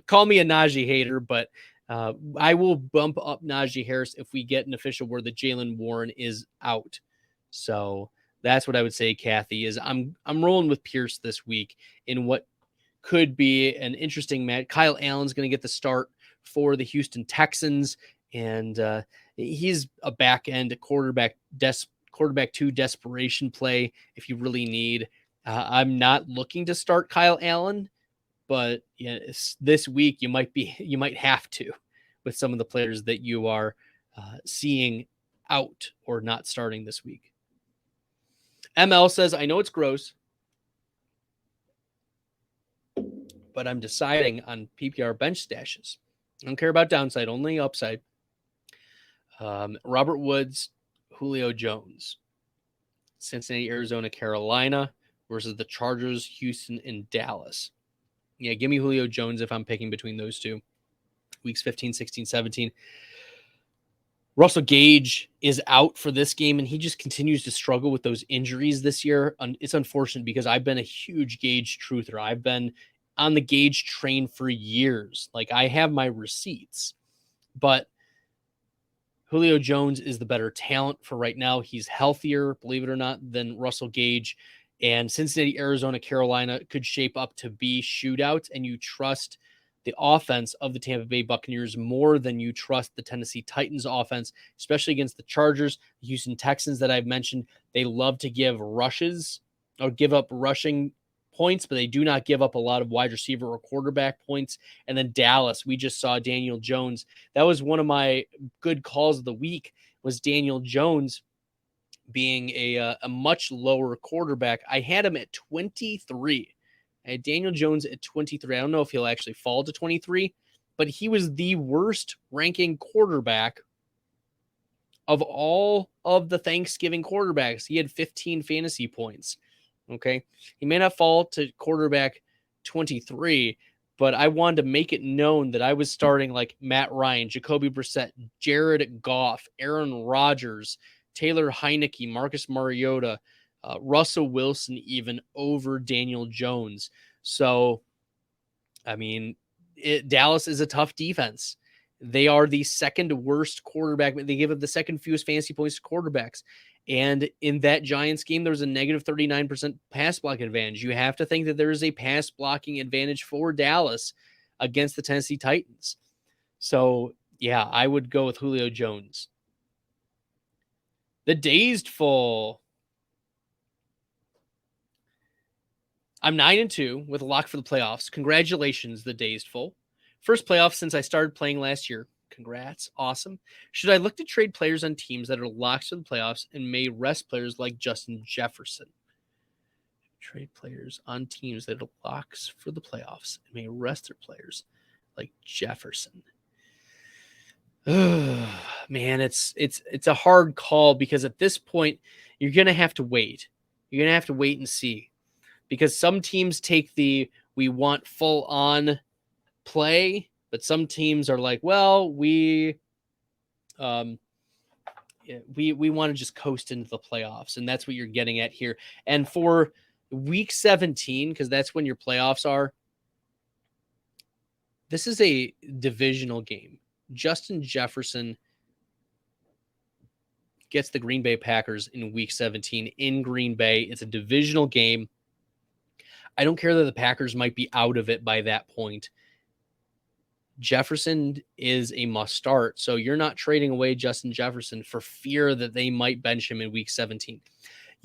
call me a Najee hater, but I will bump up Najee Harris if we get an official word that Jaylen Warren is out. So that's what I would say, Kathy, is I'm rolling with Pierce this week in what could be an interesting match. Kyle Allen's going to get the start for the Houston Texans, and he's a back-end quarterback 2 desperation play if you really need. I'm not looking to start Kyle Allen, but this week you might have to with some of the players that you are seeing out or not starting this week. ML says, I know it's gross, but I'm deciding on PPR bench stashes. I don't care about downside, only upside. Robert Woods, Julio Jones, Cincinnati, Arizona, Carolina versus the Chargers, Houston, and Dallas. Yeah, give me Julio Jones if I'm picking between those two. Weeks 15, 16, 17. Russell Gage is out for this game, and he just continues to struggle with those injuries this year. It's unfortunate because I've been a huge Gage truther. I've been on the Gage train for years. Like, I have my receipts, but Julio Jones is the better talent for right now. He's healthier, believe it or not, than Russell Gage. And Cincinnati, Arizona, Carolina could shape up to be shootouts, and you trust the offense of the Tampa Bay Buccaneers more than you trust the Tennessee Titans offense, especially against the Chargers. The Houston Texans that I've mentioned, they love to give rushes or give up rushing points, but they do not give up a lot of wide receiver or quarterback points. And then Dallas, we just saw Daniel Jones. That was one of my good calls of the week, was Daniel Jones being a much lower quarterback. I had him at 23. I had Daniel Jones at 23. I don't know if he'll actually fall to 23, but he was the worst ranking quarterback of all of the Thanksgiving quarterbacks. He had 15 fantasy points. Okay. He may not fall to quarterback 23, but I wanted to make it known that I was starting like Matt Ryan, Jacoby Brissett, Jared Goff, Aaron Rodgers, Taylor Heineke, Marcus Mariota, Russell Wilson, even over Daniel Jones. So, I mean, Dallas is a tough defense. They are the second worst quarterback. They give up the second fewest fantasy points to quarterbacks. And in that Giants game, there was a negative 39% pass block advantage. You have to think that there is a pass blocking advantage for Dallas against the Tennessee Titans. So, yeah, I would go with Julio Jones. The Dazed Full. I'm 9-2 with a lock for the playoffs. Congratulations, the Dazed Full. First playoff since I started playing last year. Congrats. Awesome. Should I look to trade players on teams that are locks for the playoffs and may rest players like Justin Jefferson? Trade players on teams that are locks for the playoffs and may rest their players like Jefferson. Man, it's a hard call because at this point, you're going to have to wait. You're going to have to wait and see. Because some teams take we want full on play, but some teams are like, well, we want to just coast into the playoffs, and that's what you're getting at here. And for week 17, because that's when your playoffs are, this is a divisional game. Justin Jefferson gets the Green Bay Packers in week 17 in Green Bay. It's a divisional game. I don't care that the Packers might be out of it by that point. Jefferson is a must start, so you're not trading away Justin Jefferson for fear that they might bench him in week 17.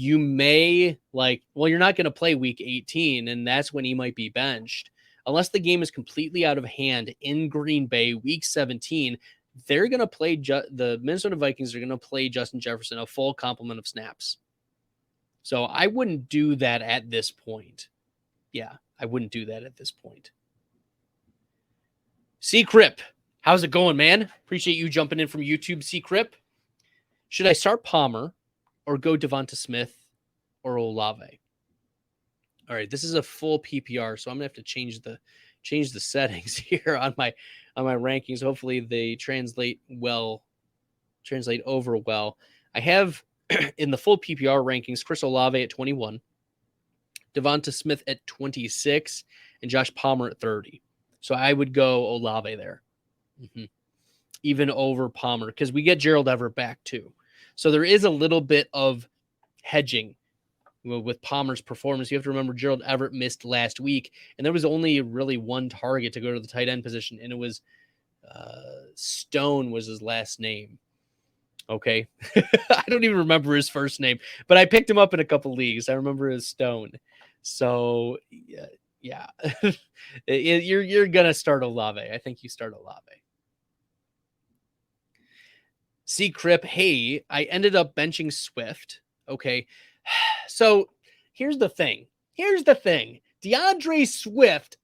you may you're not going to play week 18, and that's when he might be benched. Unless the game is completely out of hand in Green Bay, week 17, they're going to play the Minnesota Vikings are going to play Justin Jefferson a full complement of snaps. So I wouldn't do that at this point. Yeah, I wouldn't do that at this point. C-Crip, how's it going, man? Appreciate you jumping in from YouTube, C-Crip. Should I start Palmer or go Devonta Smith or Olave? All right, this is a full PPR, so I'm gonna have to change the settings here on my rankings. Hopefully they translate over well. I have in the full PPR rankings Chris Olave at 21, Devonta Smith at 26, and Josh Palmer at 30. So I would go Olave there, even over Palmer, because we get Gerald Everett back too. So there is a little bit of hedging with Palmer's performance. You have to remember Gerald Everett missed last week, and there was only really one target to go to the tight end position, and it was Stone was his last name. Okay. I don't even remember his first name, but I picked him up in a couple leagues. I remember his Stone. So yeah. You're going to start Olave. I think you start Olave. C-Crip, hey, I ended up benching Swift. Okay. So here's the thing. DeAndre Swift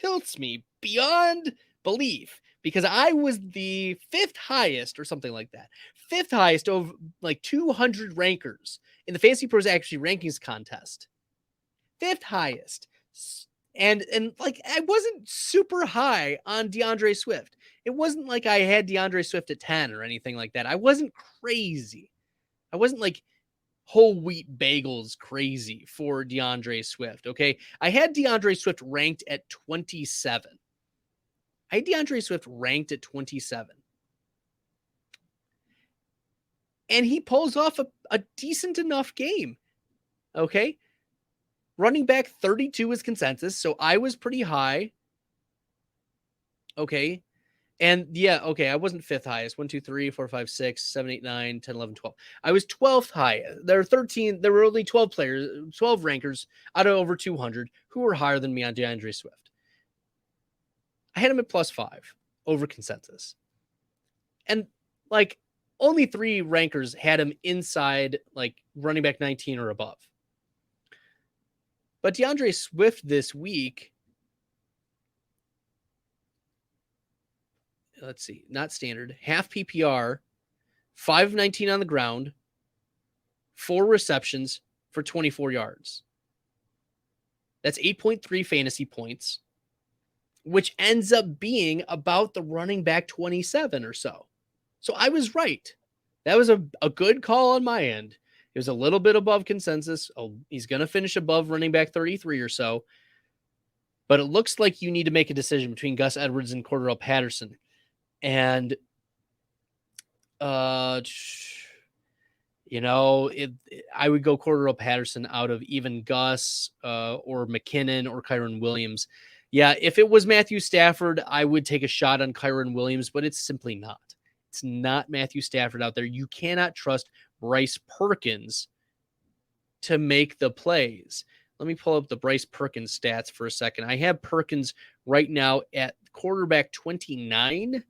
tilts me beyond belief because I was the 5th highest or something like that. 5th highest of like 200 rankers in the Fantasy Pros Actually Rankings contest. 5th highest. And like I wasn't super high on DeAndre Swift. It wasn't like I had DeAndre Swift at 10 or anything like that. I wasn't crazy. I wasn't like whole wheat bagels crazy for DeAndre Swift. Okay. I had DeAndre Swift ranked at 27. I had DeAndre Swift ranked at 27. And he pulls off a decent enough game. Okay. Running back 32 is consensus. So I was pretty high. Okay. And yeah, okay, I wasn't 5th highest. 1, 2, 3, 4, 5, 6, 7, 8, 9, 10, 11, 12. I was 12th high. There were only 12 players, 12 rankers out of over 200 who were higher than me on DeAndre Swift. I had him at +5 over consensus. And like only 3 rankers had him inside like running back 19 or above. But DeAndre Swift this week, let's see, not standard, half PPR, 5 of 19 on the ground, 4 receptions for 24 yards. That's 8.3 fantasy points, which ends up being about the running back 27 or so. So I was right. That was a good call on my end. It was a little bit above consensus. Oh, he's going to finish above running back 33 or so. But it looks like you need to make a decision between Gus Edwards and Cordarrelle Patterson. And, I would go Cordarrelle Patterson out of even Gus or McKinnon or Kyren Williams. Yeah, if it was Matthew Stafford, I would take a shot on Kyren Williams, but it's simply not. It's not Matthew Stafford out there. You cannot trust Bryce Perkins to make the plays. Let me pull up the Bryce Perkins stats for a second. I have Perkins right now at quarterback 29.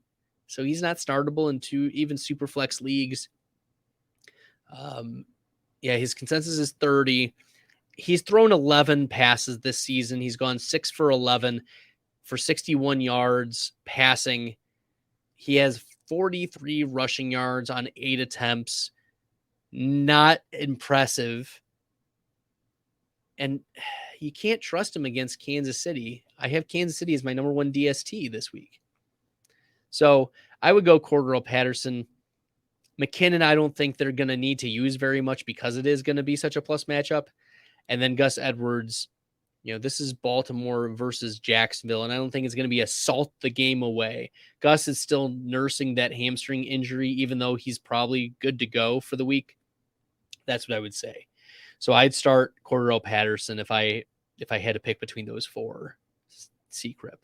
So he's not startable in even super flex leagues. His consensus is 30. He's thrown 11 passes this season. He's gone 6 for 11 for 61 yards passing. He has 43 rushing yards on 8 attempts. Not impressive. And you can't trust him against Kansas City. I have Kansas City as my number 1 DST this week. So I would go Cordarrelle Patterson. McKinnon, I don't think they're going to need to use very much because it is going to be such a plus matchup. And then Gus Edwards, this is Baltimore versus Jacksonville, and I don't think it's going to be a salt the game away. Gus is still nursing that hamstring injury, even though he's probably good to go for the week. That's what I would say. So I'd start Cordarrelle Patterson if I had to pick between those 4. C-Crip.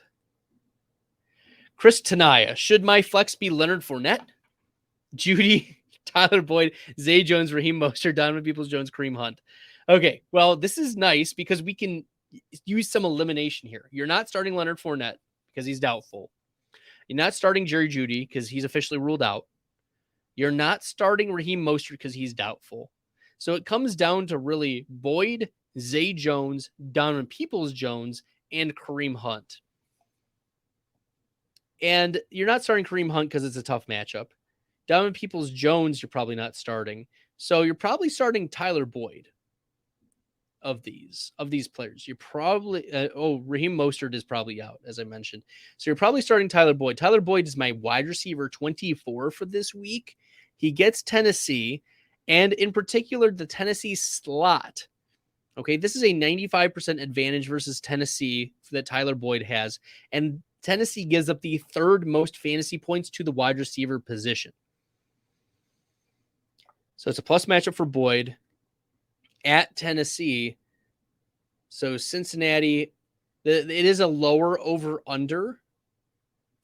Chris Tanaya, should my flex be Leonard Fournette? Judy Tyler Boyd, Zay Jones, Raheem Mostert, Donovan Peoples-Jones, Kareem Hunt. Okay, well, this is nice because we can use some elimination here. You're not starting Leonard Fournette because he's doubtful. You're not starting Jerry Jeudy because he's officially ruled out. You're not starting Raheem Mostert because he's doubtful. So it comes down to really Boyd, Zay Jones, Donovan Peoples-Jones, and Kareem Hunt. And you're not starting Kareem Hunt because it's a tough matchup. Donovan Peoples-Jones, you're probably not starting. So you're probably starting Tyler Boyd of these players. You're probably, Raheem Mostert is probably out, as I mentioned. So you're probably starting Tyler Boyd. Tyler Boyd is my wide receiver 24 for this week. He gets Tennessee, and in particular, the Tennessee slot. Okay, this is a 95% advantage versus Tennessee that Tyler Boyd has. And Tennessee gives up the third most fantasy points to the wide receiver position. So it's a plus matchup for Boyd at Tennessee. So Cincinnati, it is a lower over under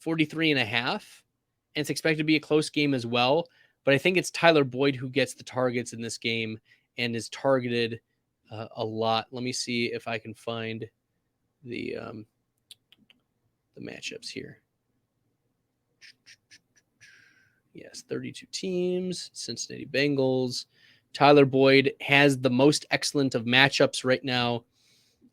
43.5. And it's expected to be a close game as well. But I think it's Tyler Boyd who gets the targets in this game and is targeted a lot. Let me see if I can find the matchups here. Yes, 32 teams, Cincinnati Bengals. Tyler Boyd has the most excellent of matchups right now,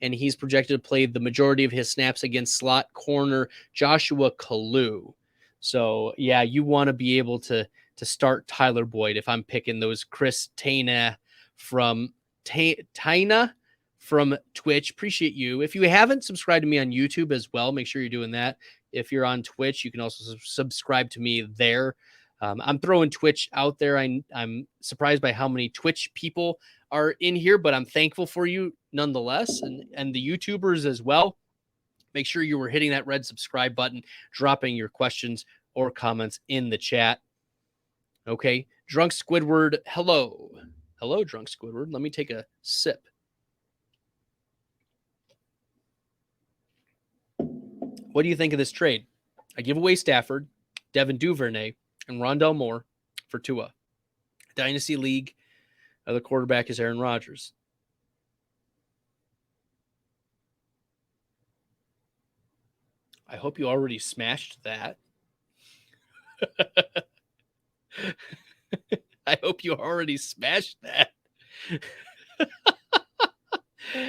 and he's projected to play the majority of his snaps against slot corner Joshua Kalu. So, yeah, you want to be able to start Tyler Boyd if I'm picking those Chris Taina from Twitch. Appreciate you. If you haven't subscribed to me on YouTube as well, make sure you're doing that. If you're on Twitch, you can also subscribe to me there. I'm throwing Twitch out there. I'm surprised by how many Twitch people are in here, but I'm thankful for you nonetheless, and the YouTubers as well. Make sure you were hitting that red subscribe button, dropping your questions or comments in the chat. Okay, Drunk Squidward, hello. Hello, Drunk Squidward. Let me take a sip. What do you think of this trade? I give away Stafford, Devin Duvernay, and Rondale Moore for Tua. Dynasty League, the quarterback is Aaron Rodgers. I hope you already smashed that. I hope you already smashed that.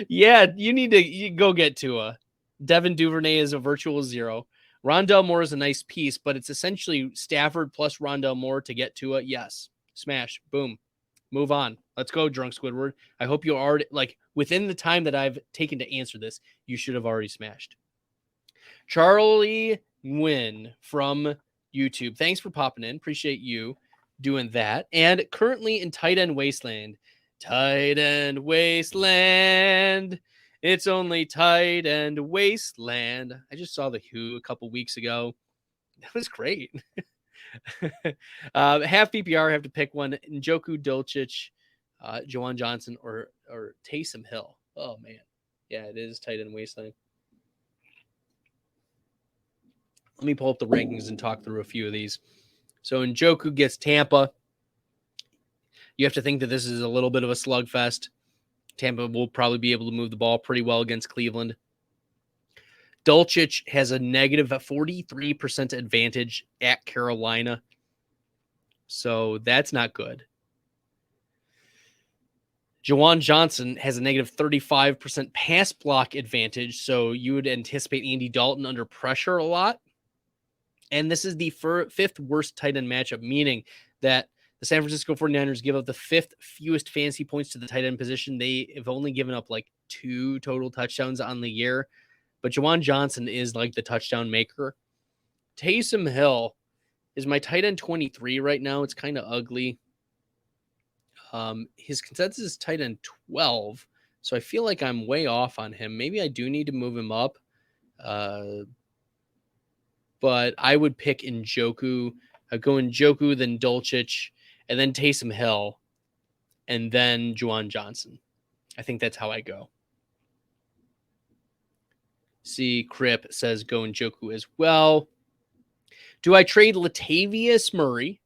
Yeah, you go get Tua. Devin Duvernay is a virtual 0. Rondale Moore is a nice piece, but it's essentially Stafford plus Rondale Moore to get Tua. Yes. Smash. Boom. Move on. Let's go, Drunk Squidward. I hope you already, within the time that I've taken to answer this, you should have already smashed. Charlie Wynn from YouTube. Thanks for popping in. Appreciate you doing that. And currently in Tight End Wasteland. Tight End Wasteland. It's only Tight End Wasteland. I just saw The Who a couple weeks ago. That was great. Half PPR, have to pick one. Njoku, Dulcich, Juwan Johnson, or Taysom Hill. Oh, man. Yeah, it is Tight End Wasteland. Let me pull up the rankings and talk through a few of these. So Njoku gets Tampa. You have to think that this is a little bit of a slugfest. Tampa will probably be able to move the ball pretty well against Cleveland. Dulcich has a negative 43% advantage at Carolina. So that's not good. Juwan Johnson has a negative 35% pass block advantage. So you would anticipate Andy Dalton under pressure a lot. And this is the fifth worst tight end matchup, meaning that the San Francisco 49ers give up the fifth fewest fantasy points to the tight end position. They have only given up 2 total touchdowns on the year. But Juwan Johnson is the touchdown maker. Taysom Hill is my tight end 23 right now. It's kind of ugly. His consensus is tight end 12. So I feel like I'm way off on him. Maybe I do need to move him up. But I would pick Njoku. I'd go Njoku, then Dulcich, and then Taysom Hill, and then Juwan Johnson. I think that's how I go. See, Crip says go Njoku as well. Do I trade Latavius Murray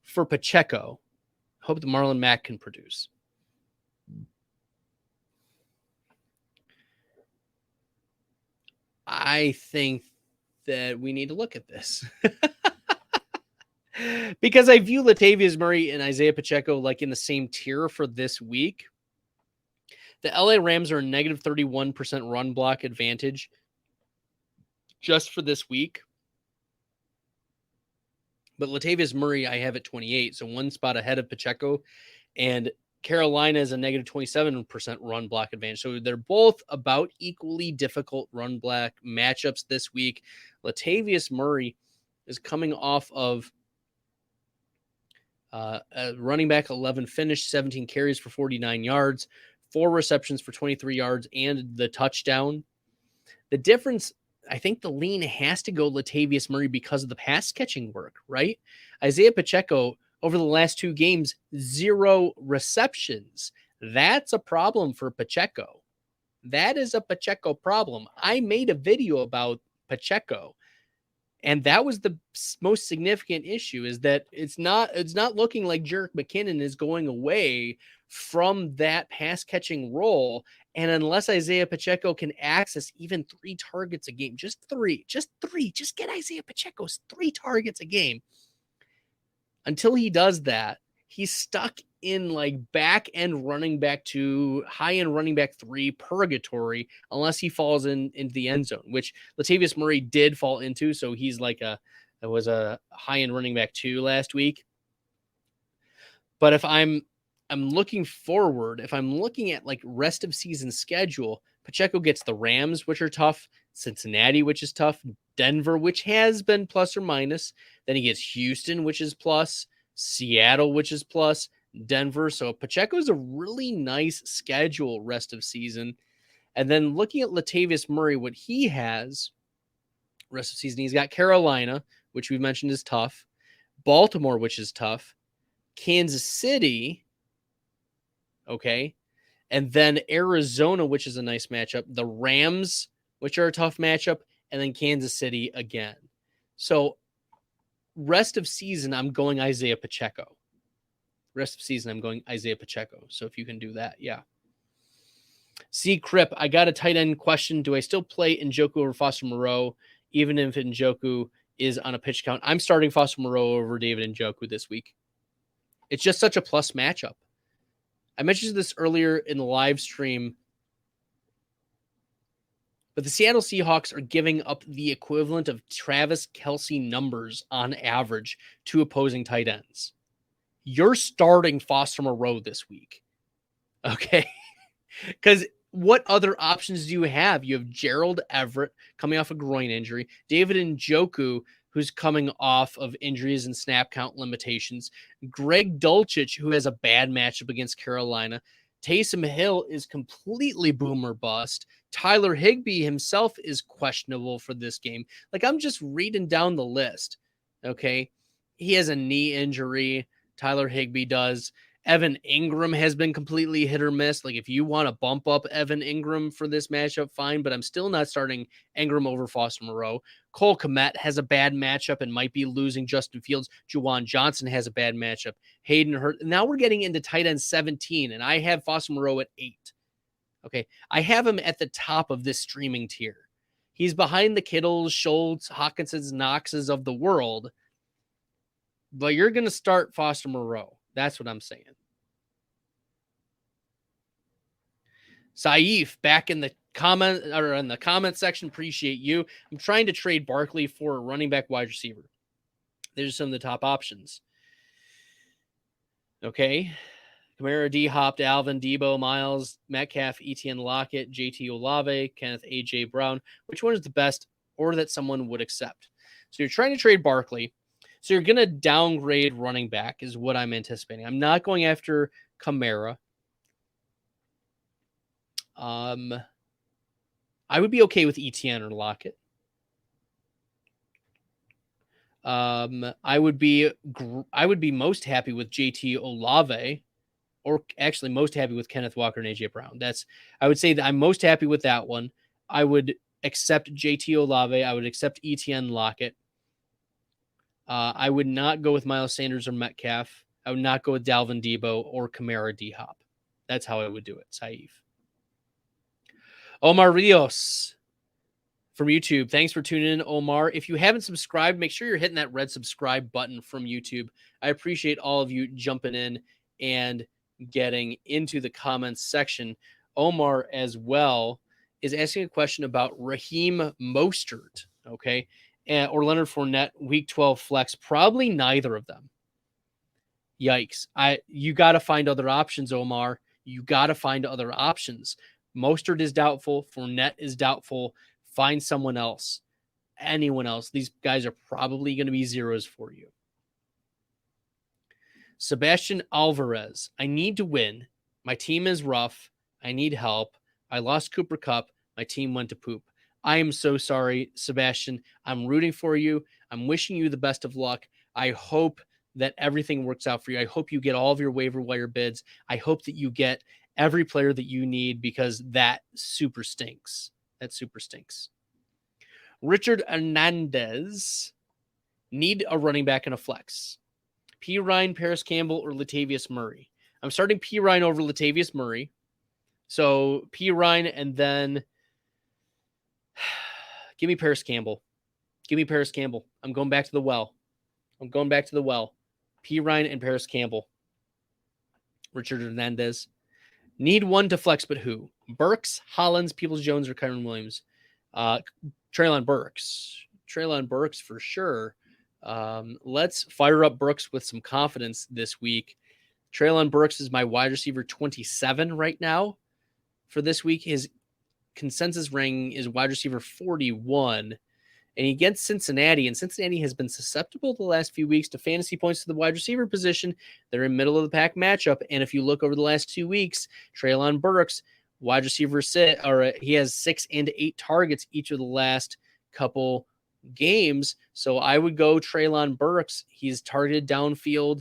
for Pacheco Hope the Marlon Mack can produce. I think that we need to look at this. Because I view Latavius Murray and Isaiah Pacheco like in the same tier for this week. The LA Rams are a negative 31% run block advantage just for this week. But Latavius Murray, I have at 28, so one spot ahead of Pacheco. And Carolina is a negative 27% run block advantage. So they're both about equally difficult run block matchups this week. Latavius Murray is coming off of a running back 11 finish, 17 carries for 49 yards, 4 receptions for 23 yards, and the touchdown. The difference, I think the lean has to go Latavius Murray because of the pass catching work, right? Isaiah Pacheco, over the last 2 games, 0 receptions. That's a problem for Pacheco. That is a Pacheco problem. I made a video about Pacheco, and that was the most significant issue, is that it's not looking like Jerick McKinnon is going away from that pass catching role. And unless Isaiah Pacheco can access even 3 targets a game, just three, just get Isaiah Pacheco's 3 targets a game. Until he does that, he's stuck in like back end running back 2, high end running back 3 purgatory, unless he falls into the end zone, which Latavius Murray did fall into. So he's like a high end running back 2 last week. But if I'm looking forward, if I'm looking at like rest of season schedule, Pacheco gets the Rams, which are tough, Cincinnati, which is tough, Denver, which has been plus or minus. Then he gets Houston, which is plus, Seattle, which is plus, Denver. So Pacheco is a really nice schedule rest of season. And then looking at Latavius Murray, what he has rest of season, he's got Carolina, which we mentioned is tough, Baltimore, which is tough, Kansas City, okay, and then Arizona, which is a nice matchup, the Rams, which are a tough matchup, and then Kansas City again. So rest of season, I'm going Isaiah Pacheco. Rest of season, I'm going Isaiah Pacheco. So if you can do that, yeah. C. Crip, I got a tight end question. Do I still play Njoku over Foster Moreau, even if Njoku is on a pitch count? I'm starting Foster Moreau over David Njoku this week. It's just such a plus matchup. I mentioned this earlier in the live stream, but the Seattle Seahawks are giving up the equivalent of Travis Kelce numbers on average to opposing tight ends. You're starting Foster Moreau this week, okay? Because what other options do you have? You have Gerald Everett coming off a groin injury, David Njoku, who's coming off of injuries and snap count limitations, Greg Dulcich, who has a bad matchup against Carolina, Taysom Hill is completely boomer bust, Tyler Higbee himself is questionable for this game. Like, I'm just reading down the list, okay? He has a knee injury, Tyler Higbee does. Evan Ingram has been completely hit or miss. Like, if you want to bump up Evan Ingram for this matchup, fine, but I'm still not starting Ingram over Foster Moreau. Cole Kmet has a bad matchup and might be losing Justin Fields. Juwan Johnson has a bad matchup. Hayden Hurst. Now we're getting into tight end 17, and I have Foster Moreau at 8. Okay, I have him at the top of this streaming tier. He's behind the Kittles, Schultz, Hawkinsons, Knoxes of the world, but you're going to start Foster Moreau. That's what I'm saying. Saif, back in the comment section. Appreciate you. I'm trying to trade Barkley for a running back wide receiver. There's some of the top options. Okay. Kamara, D-Hop, Alvin, Debo, Miles, Metcalf, Etienne Lockett, JT Olave, Kenneth A.J. Brown. Which one is the best or that someone would accept? So you're trying to trade Barkley. So you're going to downgrade running back is what I'm anticipating. I'm not going after Kamara. I would be okay with Etienne or Lockett. I would be most happy with JT Olave, or actually most happy with Kenneth Walker and AJ Brown. I would say that I'm most happy with that one. I would accept JT Olave. I would accept Etienne Lockett. I would not go with Miles Sanders or Metcalf. I would not go with Dalvin Debo or Kamara D-Hop. That's how I would do it, Saif. Omar Rios from YouTube. Thanks for tuning in, Omar. If you haven't subscribed, make sure you're hitting that red subscribe button from YouTube. I appreciate all of you jumping in and getting into the comments section. Omar as well is asking a question about Raheem Mostert, okay, or Leonard Fournette, Week 12 flex. Probably neither of them. Yikes. You got to find other options, Omar. You got to find other options. Mostert is doubtful. Fournette is doubtful. Find someone else. Anyone else. These guys are probably going to be zeros for you. Sebastian Alvarez. I need to win. My team is rough. I need help. I lost Cooper Kupp. My team went to poop. I am so sorry, Sebastian. I'm rooting for you. I'm wishing you the best of luck. I hope that everything works out for you. I hope you get all of your waiver wire bids. I hope that you get every player that you need, because that super stinks. That super stinks. Richard Hernandez. Need a running back and a flex. P. Ryan, Paris Campbell, or Latavius Murray. I'm starting P. Ryan over Latavius Murray. So P. Ryan, and then give me Paris Campbell. Give me Paris Campbell. I'm going back to the well. P. Ryan and Paris Campbell. Richard Hernandez. Need one to flex, but who? Burks, Hollins, Peoples-Jones, or Kyron Williams? Treylon Burks. Treylon Burks for sure. Let's fire up Burks with some confidence this week. Treylon Burks is my wide receiver 27 right now for this week. His consensus ranking is wide receiver 41. And he gets Cincinnati, and Cincinnati has been susceptible the last few weeks to fantasy points to the wide receiver position. They're in middle of the pack matchup. And if you look over the last 2 weeks, Treylon Burks, wide receiver he has 6 and 8 targets each of the last couple games. So I would go Treylon Burks. He's targeted downfield.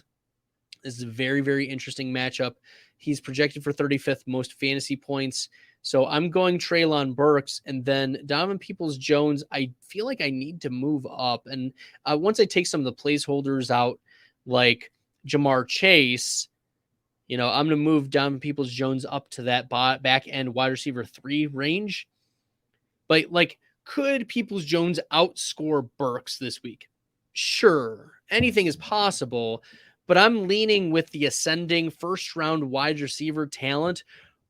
This is a very, very interesting matchup. He's projected for 35th most fantasy points. So I'm going Treylon Burks, and then Donovan Peoples-Jones. I feel like I need to move up. And once I take some of the placeholders out, like Jamar Chase, I'm going to move Donovan Peoples-Jones up to that back end wide receiver 3 range. But could Peoples-Jones outscore Burks this week? Sure. Anything is possible, but I'm leaning with the ascending first round wide receiver talent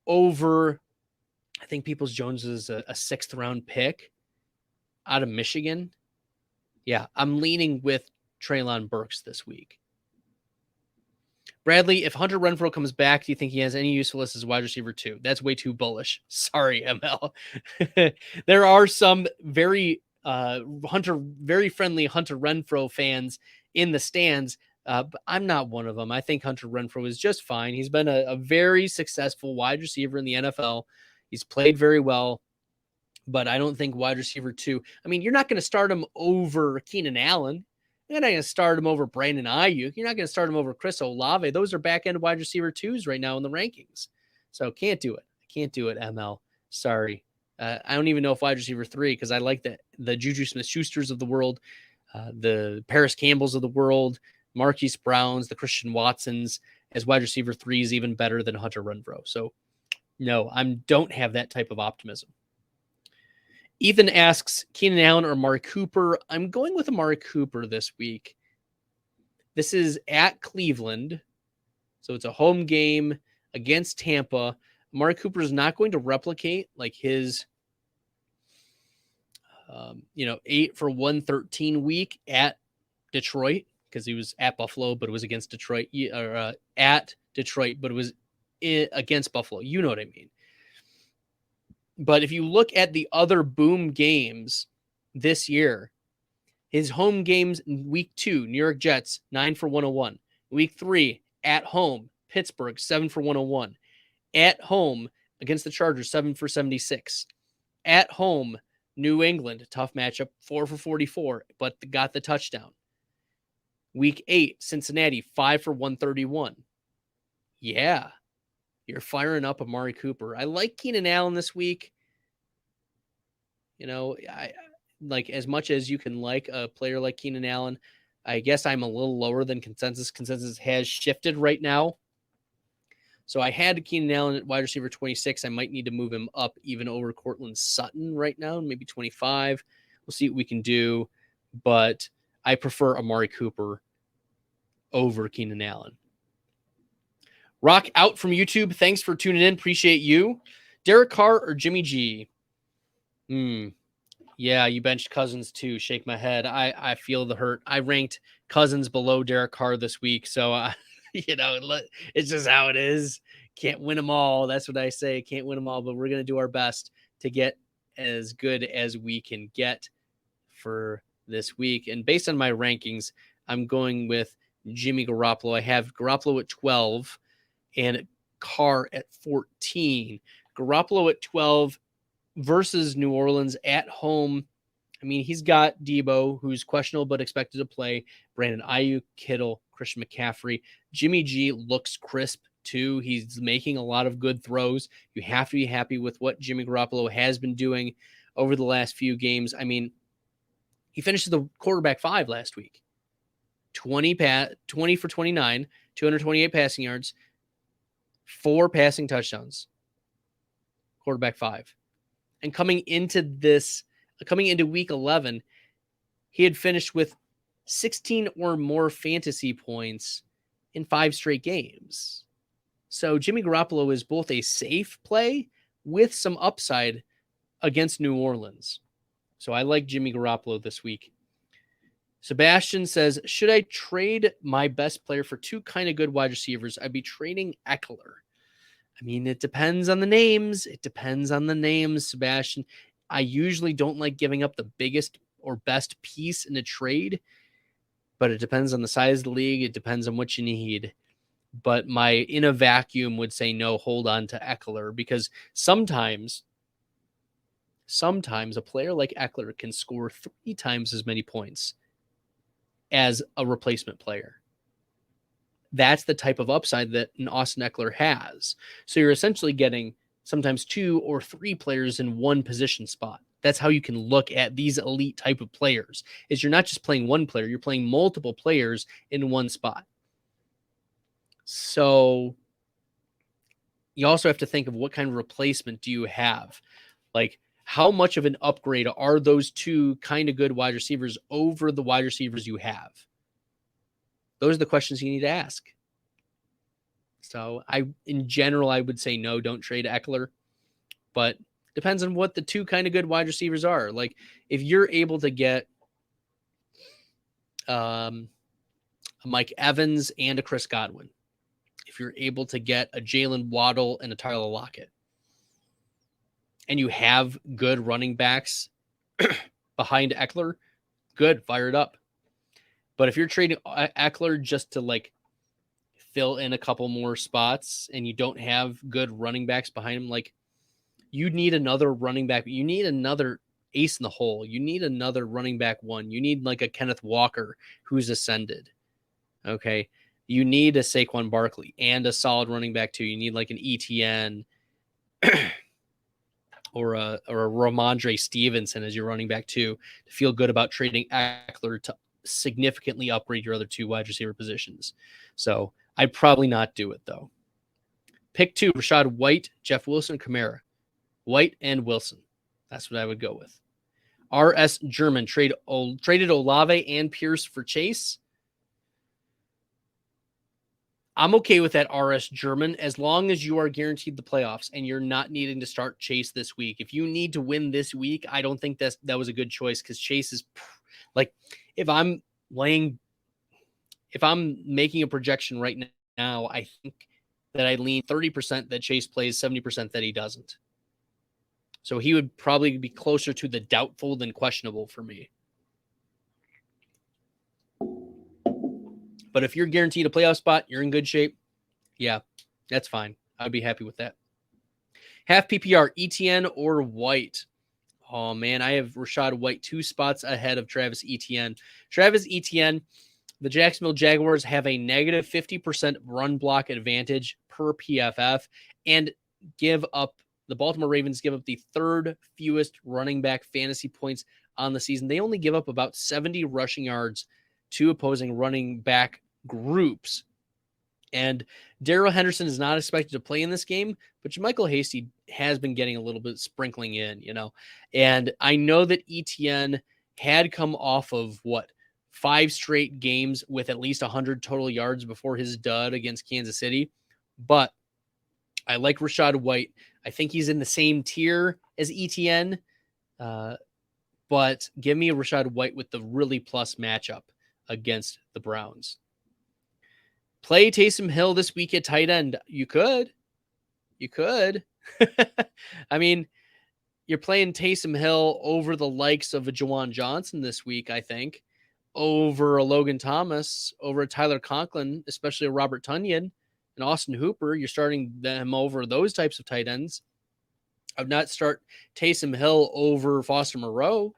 over, I think Peoples-Jones is a 6th round pick out of Michigan. Yeah, I'm leaning with Treylon Burks this week. Bradley, if Hunter Renfrow comes back, do you think he has any usefulness as wide receiver 2? That's way too bullish. Sorry, ML. There are some very friendly Hunter Renfrow fans in the stands, but I'm not one of them. I think Hunter Renfrow is just fine. He's been a very successful wide receiver in the NFL. He's played very well, but I don't think wide receiver 2. I mean, you're not going to start him over Keenan Allen. You're not going to start him over Brandon Ayuk. You're not going to start him over Chris Olave. Those are back-end wide receiver 2s right now in the rankings. So can't do it. I can't do it, ML. Sorry. I don't even know if wide receiver 3, because I like the Juju Smith-Schusters of the world, the Paris Campbells of the world, Marquise Browns, the Christian Watsons as wide receiver 3 is even better than Hunter Renfrow. So no, I don't have that type of optimism. Ethan asks, Keenan Allen or Amari Cooper? I'm going with Amari Cooper this week. This is at Cleveland, so it's a home game against Tampa. Amari Cooper is not going to replicate his 8 for 113 week at Detroit, because he was at Buffalo, but it was against Detroit, or at Detroit, but it was against Buffalo. You know what I mean? But if you look at the other boom games this year, his home games in week 2, New York Jets, 9 for 101. Week 3, at home, Pittsburgh, 7 for 101. At home against the Chargers, 7 for 76. At home, New England, tough matchup, 4 for 44, but got the touchdown. Week 8, Cincinnati, 5 for 131. Yeah, you're firing up Amari Cooper. I like Keenan Allen this week. I like, as much as you can like a player like Keenan Allen, I guess I'm a little lower than consensus. Consensus has shifted right now. So I had Keenan Allen at wide receiver 26. I might need to move him up even over Cortland Sutton right now, maybe 25. We'll see what we can do. But I prefer Amari Cooper over Keenan Allen. Rock out from YouTube. Thanks for tuning in. Appreciate you. Derek Carr or Jimmy G? Yeah, you benched Cousins too. Shake my head. I feel the hurt. I ranked Cousins below Derek Carr this week. So, it's just how it is. Can't win them all. That's what I say. Can't win them all, but we're going to do our best to get as good as we can get for this week. And based on my rankings, I'm going with Jimmy Garoppolo. I have Garoppolo at 12 and Carr at 14. Garoppolo at 12 versus New Orleans at home. I mean, he's got Debo, who's questionable but expected to play, Brandon Ayuk, Kittle, Christian McCaffrey. Jimmy G looks crisp too. He's making a lot of good throws. You have to be happy with what Jimmy Garoppolo has been doing over the last few games. I mean, he finished the quarterback 5 last week. 20 for 29, 228 passing yards, 4 passing touchdowns. Quarterback 5. And coming into week 11, he had finished with 16 or more fantasy points in 5 straight games. So Jimmy Garoppolo is both a safe play with some upside against New Orleans. So I like Jimmy Garoppolo this week. Sebastian says, should I trade my best player for 2 kind of good wide receivers? I'd be trading Eckler. I mean, it depends on the names. Sebastian. I usually don't like giving up the biggest or best piece in a trade, but it depends on the size of the league. It depends on what you need. But my in a vacuum would say no, hold on to Eckler, because sometimes a player like Eckler can score 3 times as many points as a replacement player. That's the type of upside that an Austin Eckler has. So you're essentially getting sometimes 2 or 3 players in one position spot. That's how you can look at these elite type of players, is you're not just playing one player, you're playing multiple players in one spot. So you also have to think of what kind of replacement do you have? Like, how much of an upgrade are those 2 kind of good wide receivers over the wide receivers you have? Those are the questions you need to ask. So in general, I would say no, don't trade Eckler, but depends on what the 2 kind of good wide receivers are. Like, if you're able to get a Mike Evans and a Chris Godwin, if you're able to get a Jalen Waddle and a Tyler Lockett, and you have good running backs behind Eckler, good, fire it up. But if you're trading Eckler just to like fill in a couple more spots and you don't have good running backs behind him, like, you need another running back. You need another ace in the hole. You need another running back 1. You need like a Kenneth Walker who's ascended. Okay. You need a Saquon Barkley and a solid running back 2. You need like an ETN or a Ramondre Stevenson as your running back 2 to feel good about trading Eckler to significantly upgrade your other 2 wide receiver positions. So I'd probably not do it though. Pick 2, Rachaad White, Jeff Wilson, Kamara. White and Wilson. That's what I would go with. RS German traded Olave and Pierce for Chase. I'm okay with that, RS German, as long as you are guaranteed the playoffs and you're not needing to start Chase this week. If you need to win this week, I don't think that was a good choice, because Chase is like, if I'm making a projection right now, I think that I lean 30% that Chase plays, 70% that he doesn't. So he would probably be closer to the doubtful than questionable for me. But if you're guaranteed a playoff spot, you're in good shape. Yeah, that's fine. I'd be happy with that. Half PPR, ETN or White? Oh, man, I have Rachaad White 2 spots ahead of Travis Etienne. Travis Etienne, the Jacksonville Jaguars have a negative 50% run block advantage per PFF and the Baltimore Ravens give up the 3rd fewest running back fantasy points on the season. They only give up about 70 rushing yards to opposing running back groups. And Darrell Henderson is not expected to play in this game, but Michael Hasty has been getting a little bit sprinkling in, And I know that Etienne had come off of 5 straight games with at least 100 total yards before his dud against Kansas City. But I like Rachaad White. I think he's in the same tier as Etienne. But give me Rachaad White with the really plus matchup against the Browns. Play Taysom Hill this week at tight end. You could. I mean, you're playing Taysom Hill over the likes of a Juwan Johnson this week, I think, over a Logan Thomas, over a Tyler Conklin, especially a Robert Tonyan and Austin Hooper. You're starting them over those types of tight ends. I would not start Taysom Hill over Foster Moreau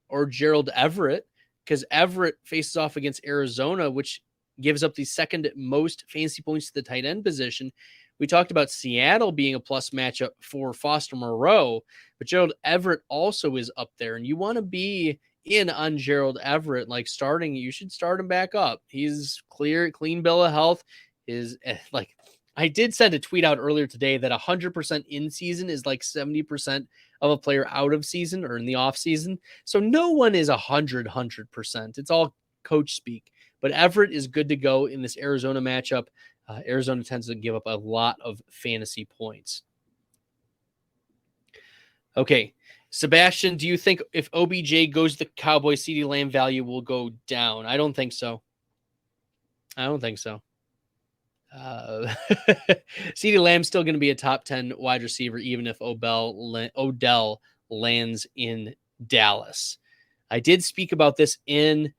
or Gerald Everett, because Everett faces off against Arizona, which gives up the second most fantasy points to the tight end position. We talked about Seattle being a plus matchup for Foster Moreau, but Gerald Everett also is up there, and you want to be in on Gerald Everett, you should start him back up. He's clean bill of health. I did send a tweet out earlier today that 100% in season is like 70% of a player out of season or in the off season. So no one is 100%. It's all coach speak. But Everett is good to go in this Arizona matchup. Arizona tends to give up a lot of fantasy points. Okay, Sebastian, do you think if OBJ goes to the Cowboys, CeeDee Lamb value will go down? I don't think so. CeeDee Lamb's still going to be a top 10 wide receiver, even if Odell lands in Dallas. I did speak about this in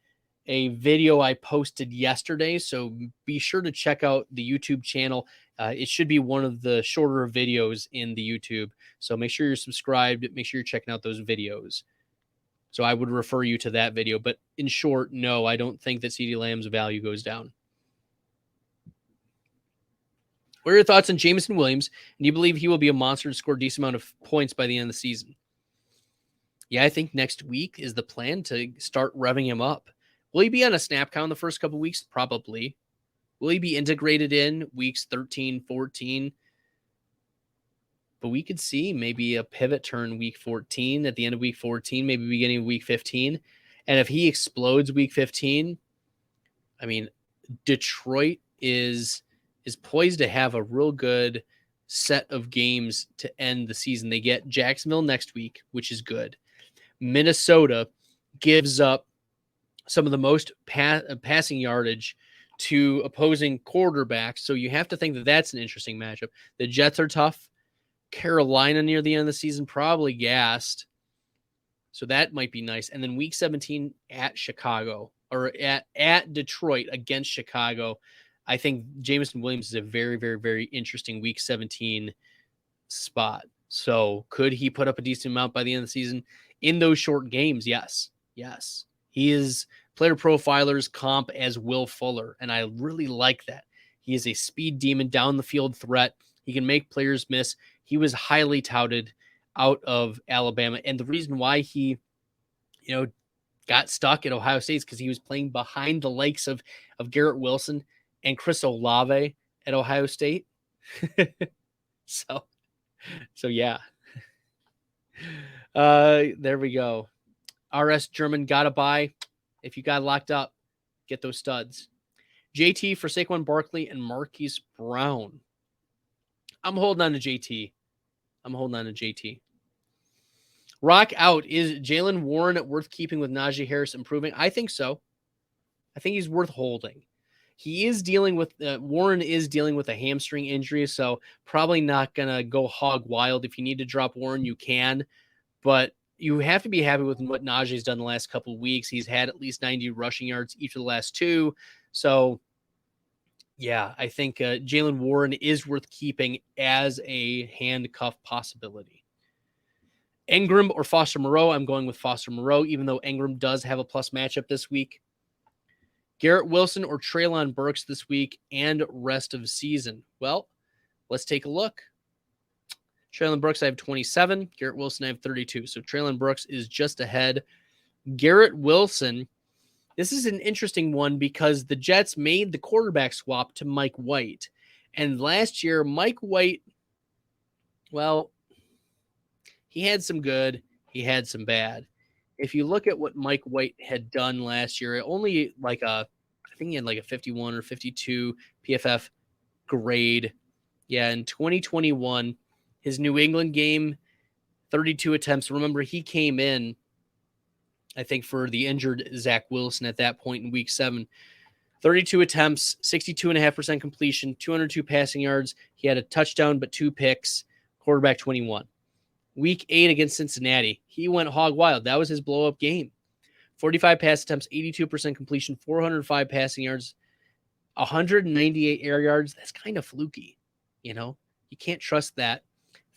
a video I posted yesterday, so be sure to check out the YouTube channel. It should be one of the shorter videos in the YouTube, so make sure you're subscribed. Make sure you're checking out those videos. So I would refer you to that video, but in short, no, I don't think that CeeDee Lamb's value goes down. What are your thoughts on Jameson Williams? And do you believe he will be a monster and score a decent amount of points by the end of the season? Yeah, I think next week is the plan to start revving him up. Will he be on a snap count the first couple weeks? Probably. Will he be integrated in weeks 13, 14? But we could see maybe a pivot turn week 14, at the end of week 14, maybe beginning of week 15. And if he explodes week 15, I mean, Detroit is poised to have a real good set of games to end the season. They get Jacksonville next week, which is good. Minnesota gives up some of the most passing yardage to opposing quarterbacks. So you have to think that that's an interesting matchup. The Jets are tough. Carolina near the end of the season, probably gassed. So that might be nice. And then week 17 at Chicago, or at Detroit against Chicago. I think Jameson Williams is a very, very, very interesting week 17 spot. So could he put up a decent amount by the end of the season in those short games? Yes. He is Player Profiler's comp as Will Fuller, and I really like that. He is a speed demon, down the field threat. He can make players miss. He was highly touted out of Alabama, and the reason why he, got stuck at Ohio State is because he was playing behind the likes of Garrett Wilson and Chris Olave at Ohio State. So yeah. There we go. RS German got to buy. If you got locked up, get those studs. JT for Saquon Barkley and Marquise Brown. I'm holding on to JT. Rock out. Is Jaylen Warren worth keeping with Najee Harris improving? I think so. I think he's worth holding. He is dealing with Warren is dealing with a hamstring injury, so probably not gonna go hog wild. If you need to drop Warren, you can, but you have to be happy with what Najee's done the last couple of weeks. He's had at least 90 rushing yards each of the last two. So, yeah, I think Jaylen Warren is worth keeping as a handcuff possibility. Engram or Foster Moreau? I'm going with Foster Moreau, even though Engram does have a plus matchup this week. Garrett Wilson or Treylon Burks this week and rest of season? Well, let's take a look. Treylon Burks, I have 27. Garrett Wilson, I have 32. So Treylon Burks is just ahead. Garrett Wilson This is an interesting one because the Jets made the quarterback swap to Mike White. And last year, Mike White, well, he had some good, he had some bad. If you look at what Mike White had done last year, only like I think he had like a 51 or 52 PFF grade. Yeah, in 2021, his New England game, 32 attempts. Remember, he came in, I think, for the injured Zach Wilson at that point in week 7. 32 attempts, 62.5% completion, 202 passing yards. He had a touchdown, but 2 picks, quarterback 21. Week 8 against Cincinnati, he went hog wild. That was his blow-up game. 45 pass attempts, 82% completion, 405 passing yards, 198 air yards. That's kind of fluky, you know? You can't trust that.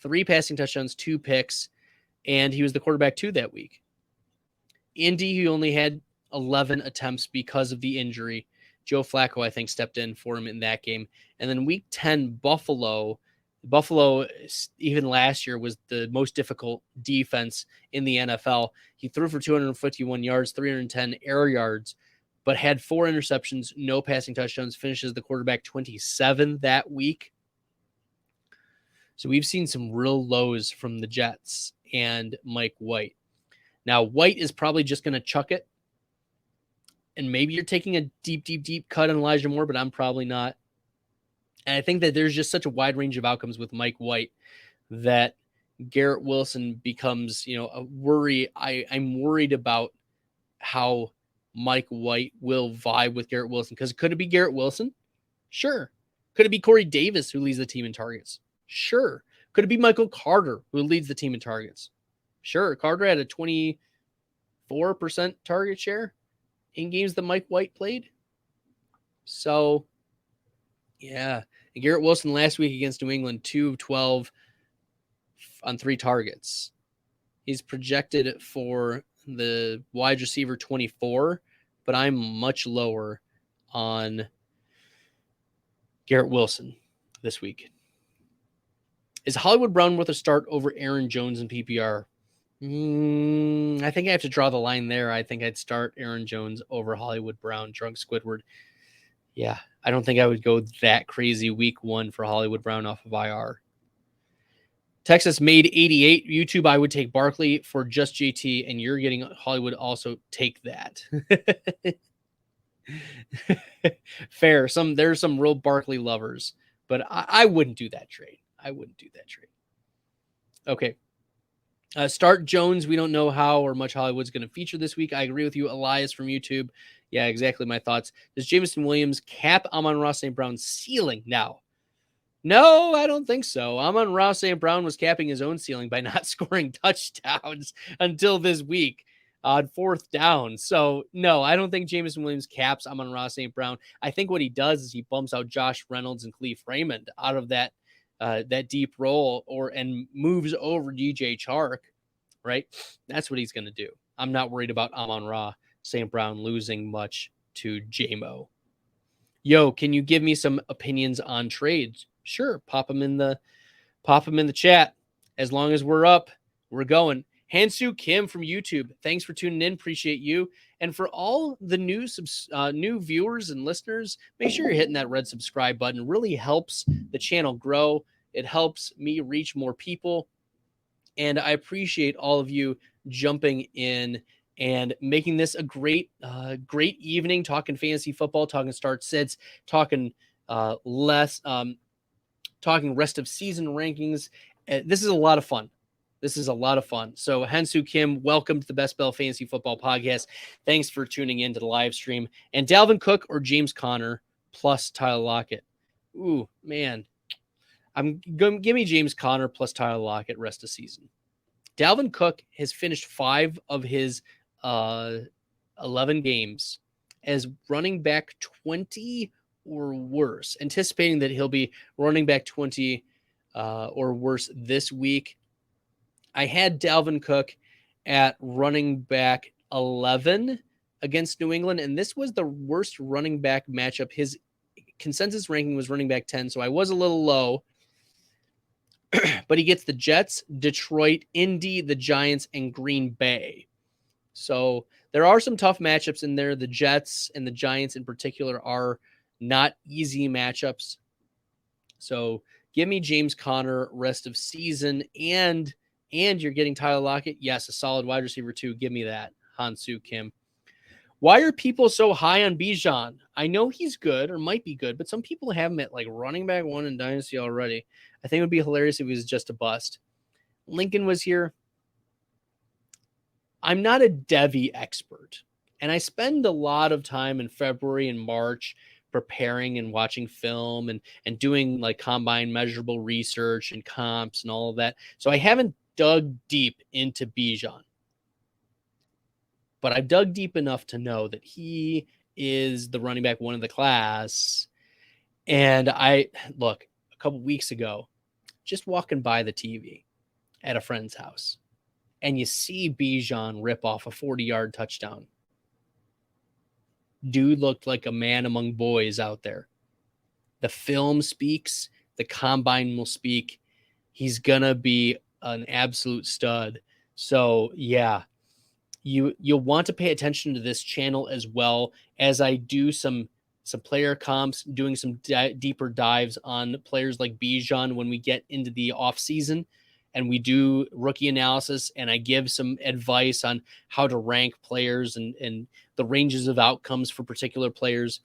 3 passing touchdowns, 2 picks, and he was the quarterback 2 that week. Indy, he only had 11 attempts because of the injury. Joe Flacco, I think, stepped in for him in that game. And then week 10, Buffalo, even last year, was the most difficult defense in the NFL. He threw for 251 yards, 310 air yards, but had 4 interceptions, no passing touchdowns, finishes the quarterback 27 that week. So we've seen some real lows from the Jets and Mike White. Now, White is probably just going to chuck it. And maybe you're taking a deep cut on Elijah Moore, but I'm probably not. And I think that there's just such a wide range of outcomes with Mike White that Garrett Wilson becomes, a worry. I'm worried about how Mike White will vibe with Garrett Wilson. Because could it be Garrett Wilson? Sure. Could it be Corey Davis who leads the team in targets? Sure. Could it be Michael Carter who leads the team in targets? Sure. Carter had a 24% target share in games that Mike White played. So, yeah. And Garrett Wilson last week against New England, 2 of 12 on 3 targets. He's projected for the wide receiver 24, but I'm much lower on Garrett Wilson this week. Is Hollywood Brown worth a start over Aaron Jones in PPR? I think I have to draw the line there. I think I'd start Aaron Jones over Hollywood Brown, Drunk Squidward. Yeah, I don't think I would go that crazy week 1 for Hollywood Brown off of IR. Texas made 88. YouTube, I would take Barkley for just JT, and you're getting Hollywood. Also take that. Fair. There's some real Barkley lovers, but I wouldn't do that trade. Okay. Start Jones. We don't know how or much Hollywood's going to feature this week. I agree with you, Elias from YouTube. Yeah, exactly my thoughts. Does Jameson Williams cap Amon-Ra St. Brown's ceiling now? No, I don't think so. Amon-Ra St. Brown was capping his own ceiling by not scoring touchdowns until this week on 4th down. So, no, I don't think Jameson Williams caps Amon-Ra St. Brown. I think what he does is he bumps out Josh Reynolds and Khalif Raymond out of that deep role and moves over DJ Chark, right? That's what he's going to do. I'm not worried about Amon-Ra St. Brown losing much to JMO. Yo, can you give me some opinions on trades? Sure, pop them in the chat. As long as we're up, we're going. Hansu Kim from YouTube, thanks for tuning in. Appreciate you. And for all the new viewers and listeners, make sure you're hitting that red subscribe button. It really helps the channel grow. It helps me reach more people. And I appreciate all of you jumping in and making this a great evening, talking fantasy football, talking start sits, talking talking rest of season rankings. This is a lot of fun. So Hansu Kim, welcome to the Best Bell Fantasy Football Podcast. Thanks for tuning in to the live stream. And Dalvin Cook or James Conner plus Tyler Lockett. Ooh, man. Give me James Conner plus Tyler Lockett rest of season. Dalvin Cook has finished 5 of his 11 games as running back 20 or worse, anticipating that he'll be running back 20 or worse this week. I had Dalvin Cook at running back 11 against New England, and this was the worst running back matchup. His consensus ranking was running back 10, so I was a little low. But he gets the Jets, Detroit, Indy, the Giants, and Green Bay. So There are some tough matchups in there. The Jets and the Giants in particular are not easy matchups. So give me James Conner rest of season, and you're getting Tyler Lockett. Yes, a solid wide receiver too. Give me that. Hansu Kim. Why are people so high on Bijan? I know he's good or might be good, but some people have him at like running back 1 in Dynasty already. I think it would be hilarious if he was just a bust. Lincoln was here. I'm not a Devy expert, and I spend a lot of time in February and March preparing and watching film and doing like combine measurable research and comps and all of that. So I haven't dug deep into Bijan, but I've dug deep enough to know that he is the running back 1 of the class. And I look, a couple weeks ago, just walking by the TV at a friend's house, and you see Bijan rip off a 40-yard touchdown. Dude looked like a man among boys out there. The film speaks. The combine will speak. He's going to be an absolute stud. So, yeah, you'll want to pay attention to this channel as well as I do some player comps, doing some deeper dives on players like Bijan when we get into the offseason. And we do rookie analysis, and I give some advice on how to rank players and the ranges of outcomes for particular players,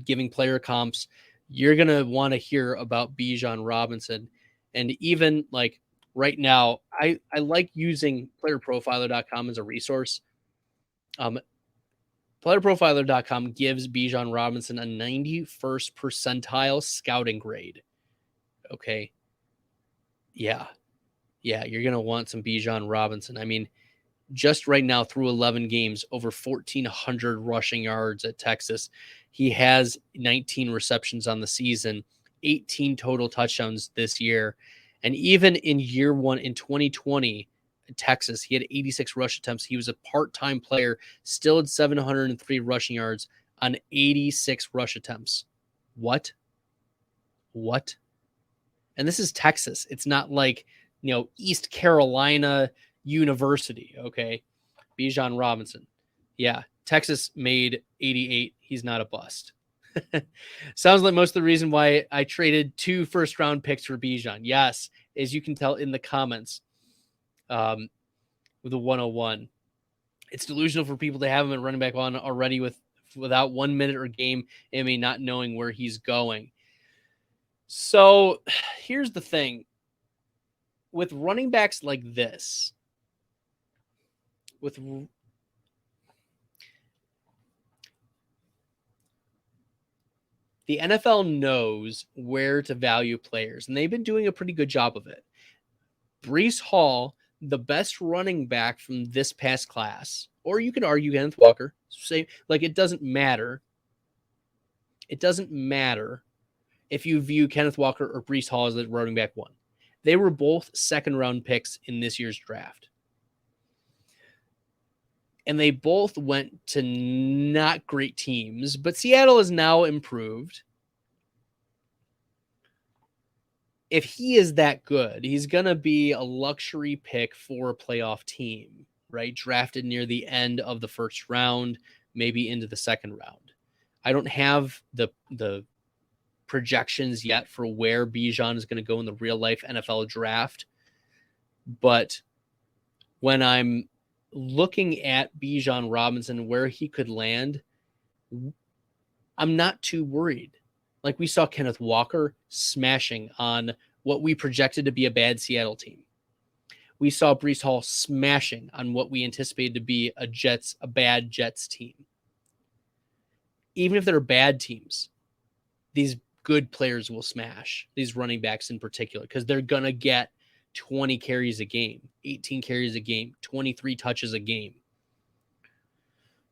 giving player comps. You're going to want to hear about Bijan Robinson. And even like right now, I like using playerprofiler.com as a resource. Playerprofiler.com gives Bijan Robinson a 91st percentile scouting grade. Okay. Yeah, you're going to want some Bijan Robinson. I mean, just right now through 11 games, over 1,400 rushing yards at Texas. He has 19 receptions on the season, 18 total touchdowns this year. And even in year 1 in 2020, in Texas, he had 86 rush attempts. He was a part-time player, still had 703 rushing yards on 86 rush attempts. What? And this is Texas. It's not like, East Carolina University. Okay. Bijan Robinson. Yeah. Texas made 88. He's not a bust. Sounds like most of the reason why I traded 2 first-round picks for Bijan. Yes. As you can tell in the comments, with the 101, it's delusional for people to have him at running back 1 already without 1 minute or game, and me not knowing where he's going. So here's the thing. With running backs like this, the NFL knows where to value players, and they've been doing a pretty good job of it. Breece Hall, the best running back from this past class, or you can argue Kenneth Walker, say like it doesn't matter. It doesn't matter if you view Kenneth Walker or Breece Hall as the running back 1. They were both second-round picks in this year's draft. And they both went to not great teams, but Seattle is now improved. If he is that good, he's going to be a luxury pick for a playoff team, right? Drafted near the end of the first round, maybe into the second round. I don't have the projections yet for where Bijan is going to go in the real life NFL draft. But when I'm looking at Bijan Robinson, where he could land, I'm not too worried. Like we saw Kenneth Walker smashing on what we projected to be a bad Seattle team. We saw Breece Hall smashing on what we anticipated to be a bad Jets team. Even if they're bad teams, these good players will smash, these running backs in particular, because they're going to get 20 carries a game, 18 carries a game, 23 touches a game.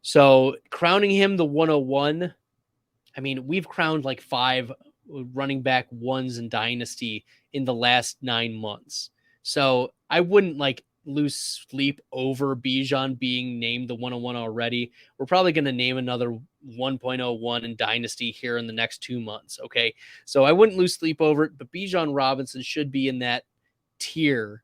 So crowning him the 101, I mean, we've crowned like 5 running back 1s in Dynasty in the last 9 months. So I wouldn't like lose sleep over Bijan being named the 101 already. We're probably going to name another 1.01 in Dynasty here in the next 2 months. Okay. So I wouldn't lose sleep over it, but Bijan Robinson should be in that tier.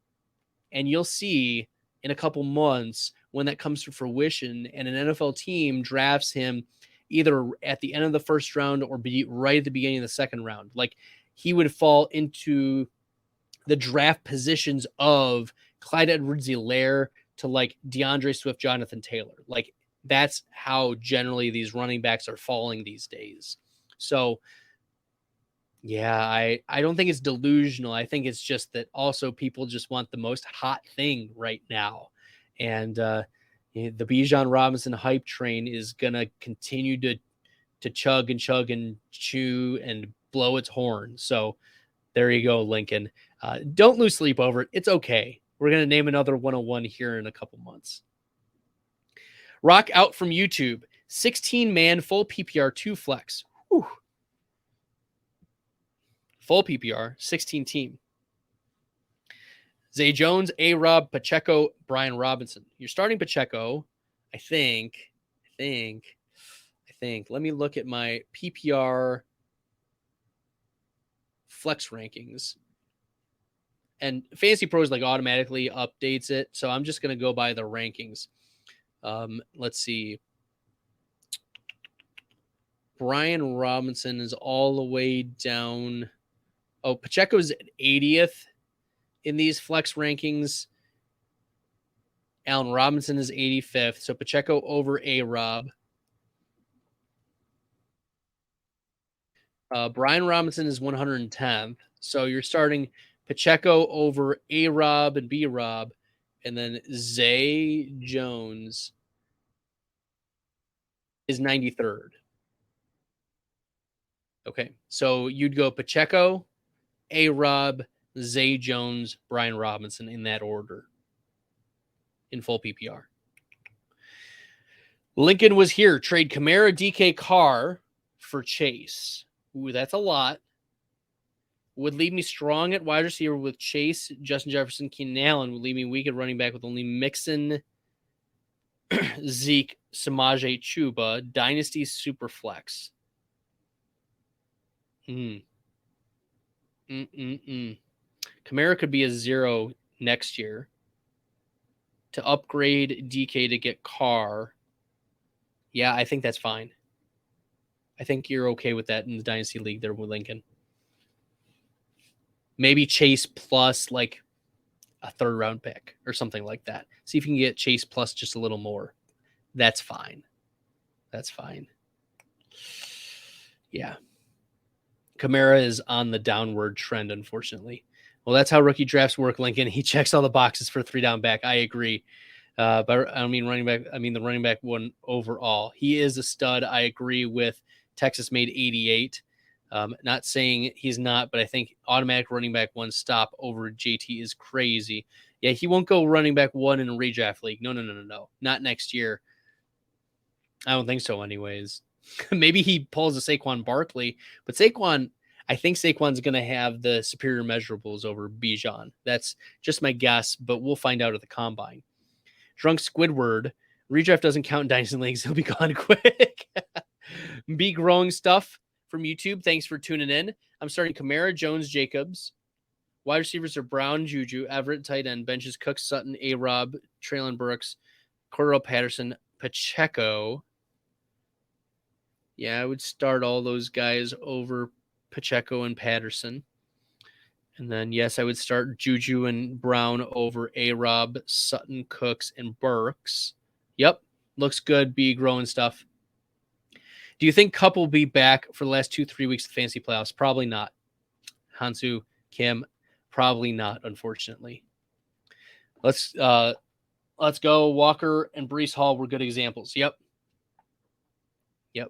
And you'll see in a couple months when that comes to fruition and an NFL team drafts him either at the end of the first round or be right at the beginning of the second round. Like, he would fall into the draft positions of Clyde Edwards-Helaire to like DeAndre Swift, Jonathan Taylor. Like, that's how generally these running backs are falling these days. So yeah, I don't think it's delusional. I think it's just that also people just want the most hot thing right now. And the Bijan Robinson hype train is going to continue to chug and chew and blow its horn. So there you go, Lincoln. Don't lose sleep over it. It's okay. We're going to name another 101 here in a couple months. Rock out from YouTube. 16-man full PPR 2 flex. Whew. Full PPR, 16 team. Zay Jones, A-Rob, Pacheco, Brian Robinson. You're starting Pacheco, I think. Let me look at my PPR flex rankings. And Fantasy Pros like automatically updates it, so I'm just going to go by the rankings. Let's see. Brian Robinson is all the way down. Oh, Pacheco is 80th in these flex rankings. Allen Robinson is 85th. So Pacheco over A-Rob. Brian Robinson is 110th. So you're starting Pacheco over A-Rob and B-Rob. And then Zay Jones is 93rd. Okay. So you'd go Pacheco, A-Rob, Zay Jones, Brian Robinson in that order in full PPR. Lincoln was here. Trade Kamara, DK, Carr for Chase. Ooh, that's a lot. Would leave me strong at wide receiver with Chase, Justin Jefferson, Keenan Allen. Would leave me weak at running back with only Mixon, Zeke, Samaje Chuba. Dynasty super flex. Kamara could be a 0 next year. To upgrade DK to get Carr. Yeah, I think that's fine. I think you're okay with that in the Dynasty League there with Lincoln. Maybe Chase plus like a 3rd round pick or something like that. See if you can get Chase plus just a little more. That's fine. Yeah. Kamara is on the downward trend, unfortunately. Well, that's how rookie drafts work, Lincoln. He checks all the boxes for 3-down back. I agree. But I don't mean running back. I mean the running back one overall. He is a stud. I agree with Texas made 88. Not saying he's not, but I think automatic running back 1 stop over JT is crazy. Yeah, he won't go running back 1 in a redraft league. No. Not next year. I don't think so anyways. Maybe he pulls a Saquon Barkley, but I think Saquon's going to have the superior measurables over Bijan. That's just my guess, but we'll find out at the combine. Drunk Squidward, redraft doesn't count in Dynasty Leagues. He'll be gone quick. Be growing stuff from YouTube. Thanks for tuning in. I'm starting Kamara, Jones, Jacobs. Wide receivers are Brown, Juju, Everett, tight end, benches, Cook, Sutton, A-Rob, Traylon Burks, Cordell Patterson, Pacheco. Yeah, I would start all those guys over Pacheco and Patterson. And then, yes, I would start Juju and Brown over A-Rob, Sutton, Cooks, and Burks. Yep, looks good. Be growing stuff. Do you think Kupp will be back for the last 2-3 weeks of the fantasy playoffs? Probably not. Hansu, Kim, probably not, unfortunately. Let's go. Walker and Breece Hall were good examples. Yep,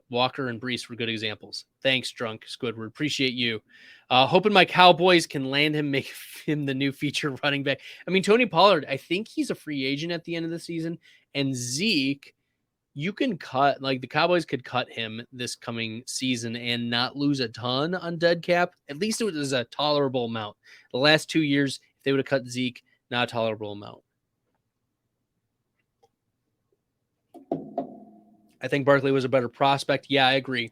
Walker and Breece were good examples. Thanks, Drunk Squidward. Appreciate you. Hoping my Cowboys can land him, make him the new feature running back. I mean, Tony Pollard, I think he's a free agent at the end of the season. And Zeke, you can cut, like the Cowboys could cut him this coming season and not lose a ton on dead cap. At least it was a tolerable amount. The last 2 years, if they would have cut Zeke, not a tolerable amount. I think Barkley was a better prospect. Yeah, I agree.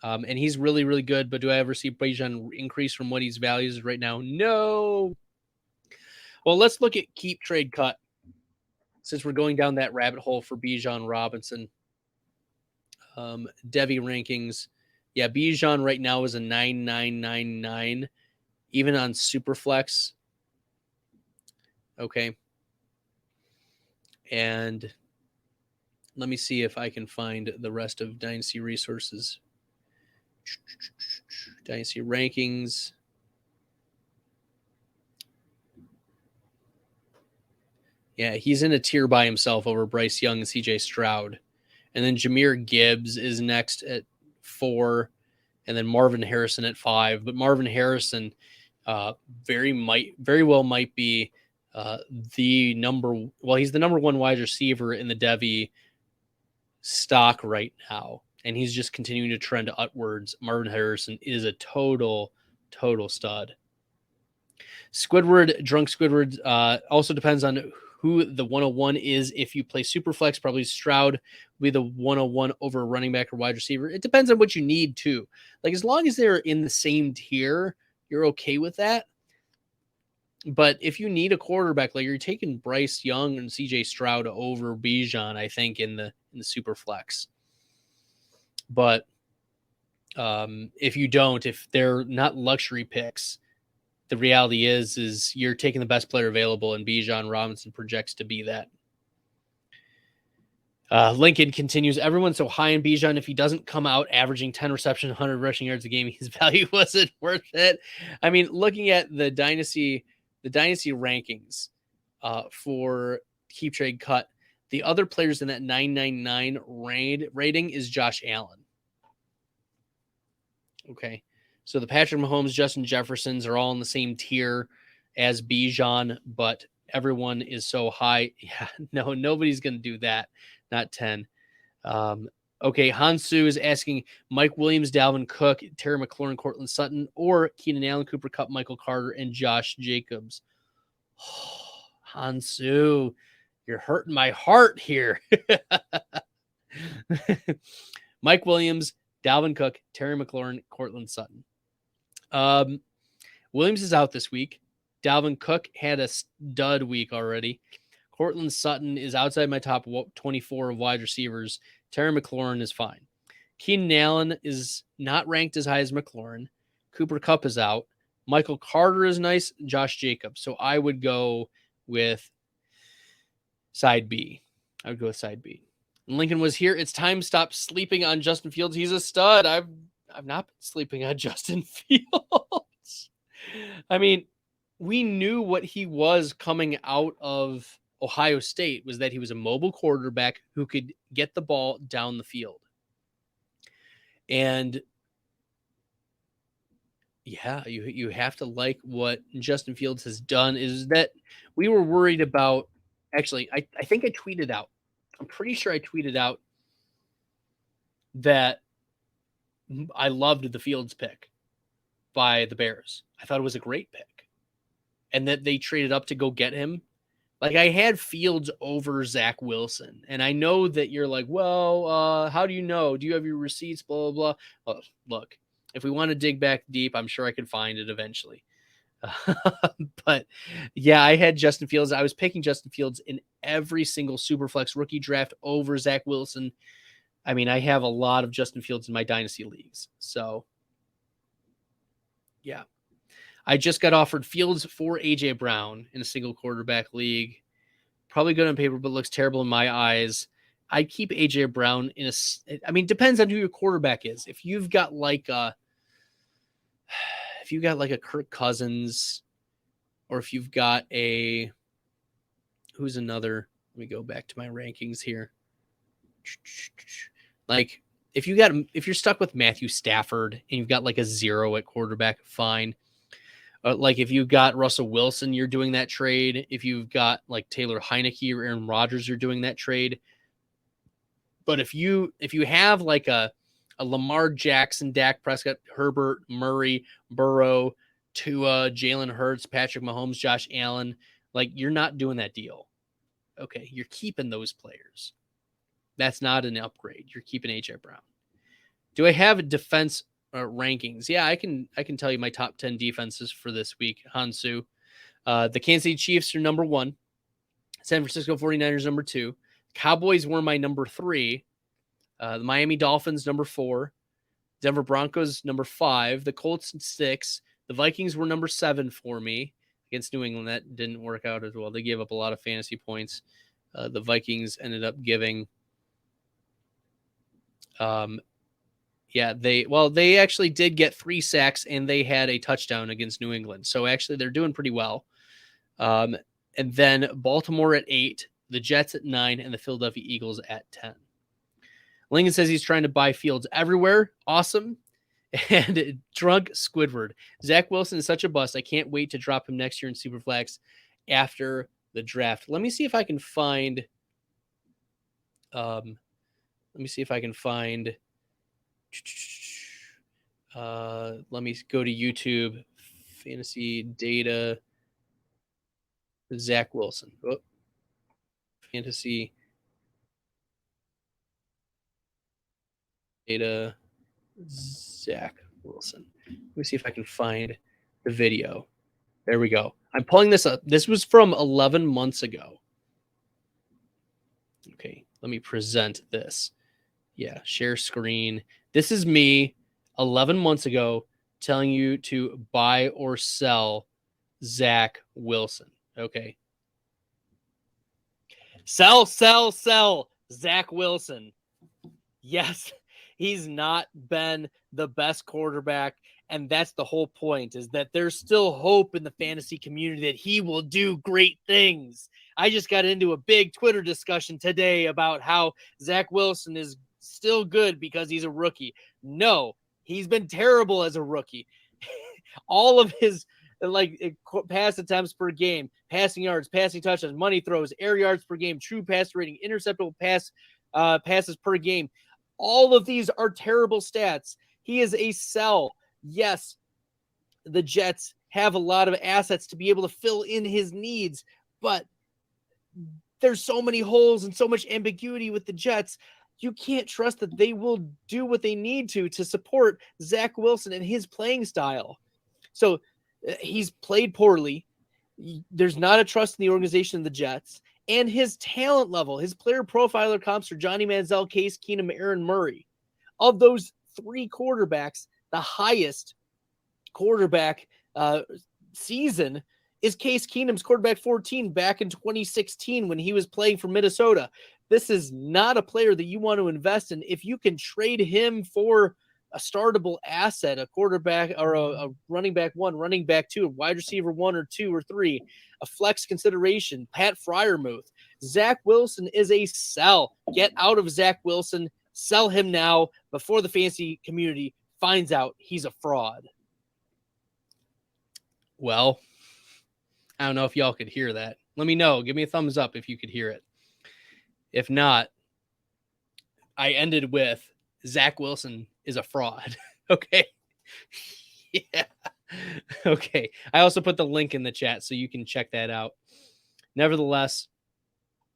And he's really, really good. But do I ever see Bijan increase from what he's values right now? No. Well, let's look at keep, trade, cut. since we're going down that rabbit hole for Bijan Robinson, Devy rankings. Yeah, Bijan right now is a 9999, even on Superflex. Okay. And let me see if I can find the rest of Dynasty resources. Dynasty rankings. Yeah, he's in a tier by himself over Bryce Young and CJ Stroud. And then Jahmyr Gibbs is next at 4, and then Marvin Harrison at 5. But Marvin Harrison very well might be he's the number 1 wide receiver in the Devy stock right now. And he's just continuing to trend upwards. Marvin Harrison is a total stud. Drunk Squidward also depends on who the 101 is. If you play Superflex, probably Stroud will be the 101 over a running back or wide receiver. It depends on what you need too. Like, as long as they're in the same tier, you're okay with that. But if you need a quarterback, like, you're taking Bryce Young and CJ Stroud over Bijan, I think, in the Superflex. But if they're not luxury picks, the reality is you're taking the best player available, and Bijan Robinson projects to be that. Lincoln continues, everyone's so high in Bijan. If he doesn't come out averaging 10 receptions, 100 rushing yards a game, his value wasn't worth it. I mean, looking at the dynasty rankings for Keep Trade Cut, the other players in that 999 rating is Josh Allen. Okay. So the Patrick Mahomes, Justin Jeffersons are all in the same tier as Bijan, but everyone is so high. Yeah, no, nobody's going to do that. Not 10. Okay, Hansu is asking Mike Williams, Dalvin Cook, Terry McLaurin, Cortland Sutton, or Keenan Allen, Cooper Kupp, Michael Carter, and Josh Jacobs. Oh, Hansu, you're hurting my heart here. Mike Williams, Dalvin Cook, Terry McLaurin, Cortland Sutton. Williams is out this week. Dalvin Cook had a stud week already. Cortland Sutton is outside my top 24 of wide receivers. Terry McLaurin is fine. Keenan Allen is not ranked as high as McLaurin. Cooper Kupp is out. Michael Carter is nice. Josh Jacobs. So I would go with side B. And Lincoln was here. It's time to stop sleeping on Justin Fields. He's a stud. I've not been sleeping on Justin Fields. I mean, we knew what he was coming out of Ohio State, was that he was a mobile quarterback who could get the ball down the field. And yeah, you have to like what Justin Fields has done. Is that we were worried about, actually, I think I tweeted out, I'm pretty sure I tweeted out that I loved the Fields pick by the Bears. I thought it was a great pick. And that they traded up to go get him. Like, I had Fields over Zach Wilson. And I know that you're like, well, how do you know? Do you have your receipts? Blah, blah, blah. Well, look, if we want to dig back deep, I'm sure I could find it eventually. But yeah, I had Justin Fields. I was picking Justin Fields in every single Superflex rookie draft over Zach Wilson. I mean, I have a lot of Justin Fields in my dynasty leagues. So yeah, I just got offered Fields for AJ Brown in a single quarterback league. Probably good on paper, but looks terrible in my eyes. I'd keep AJ Brown in depends on who your quarterback is. If you've got like a Kirk Cousins, or if you've got who's another, let me go back to my rankings here. Like, if you're stuck with Matthew Stafford and you've got like a 0 at quarterback, fine. Like, if you've got Russell Wilson, you're doing that trade. If you've got like Taylor Heineke or Aaron Rodgers, you're doing that trade. But if you have like a Lamar Jackson, Dak Prescott, Herbert, Murray, Burrow, Tua, Jalen Hurts, Patrick Mahomes, Josh Allen, like, you're not doing that deal. Okay, you're keeping those players. That's not an upgrade. You're keeping AJ Brown. Do I have defense rankings? Yeah, I can tell you my top 10 defenses for this week, Hansu. The Kansas City Chiefs are number 1. San Francisco 49ers, number 2. Cowboys were my number 3. The Miami Dolphins, number 4. Denver Broncos, number 5. The Colts, 6. The Vikings were number 7 for me against New England. That didn't work out as well. They gave up a lot of fantasy points. The Vikings ended up giving they actually did get 3 sacks and they had a touchdown against New England. So actually they're doing pretty well. And then Baltimore at 8, the Jets at 9, and the Philadelphia Eagles at 10. Lincoln says he's trying to buy Fields everywhere. Awesome. And Drunk Squidward. Zach Wilson is such a bust. I can't wait to drop him next year in Superflex after the draft. Let me see if I can find let me go to YouTube. Fantasy data. Zach Wilson. Oh. Fantasy data. Zach Wilson. Let me see if I can find the video. There we go. I'm pulling this up. This was from 11 months ago. Okay, let me present this. Yeah, share screen. This is me 11 months ago telling you to buy or sell Zach Wilson. Okay. Sell Zach Wilson. Yes, he's not been the best quarterback. And that's the whole point, is that there's still hope in the fantasy community that he will do great things. I just got into a big Twitter discussion today about how Zach Wilson is still good because he's a rookie. No, he's been terrible as a rookie. All of his pass attempts per game, passing yards, passing touchdowns, money throws, air yards per game, true pass rating, interceptable passes per game. All of these are terrible stats. He is a sell. Yes, the Jets have a lot of assets to be able to fill in his needs, but there's so many holes and so much ambiguity with the Jets. You can't trust that they will do what they need to support Zach Wilson and his playing style. So he's played poorly. There's not a trust in the organization of the Jets. And his talent level, his player profiler comps are Johnny Manziel, Case Keenum, Aaron Murray. Of those 3 quarterbacks, the highest quarterback season is Case Keenum's quarterback 14 back in 2016 when he was playing for Minnesota. This is not a player that you want to invest in. If you can trade him for a startable asset, a quarterback or a running back 1, running back 2, a wide receiver 1 or 2 or 3, a flex consideration, Pat Freiermuth. Zach Wilson is a sell. Get out of Zach Wilson. Sell him now before the fantasy community finds out he's a fraud. Well, I don't know if y'all could hear that. Let me know. Give me a thumbs up if you could hear it. If not, I ended with Zach Wilson is a fraud. Okay. Yeah. Okay. I also put the link in the chat so you can check that out. Nevertheless,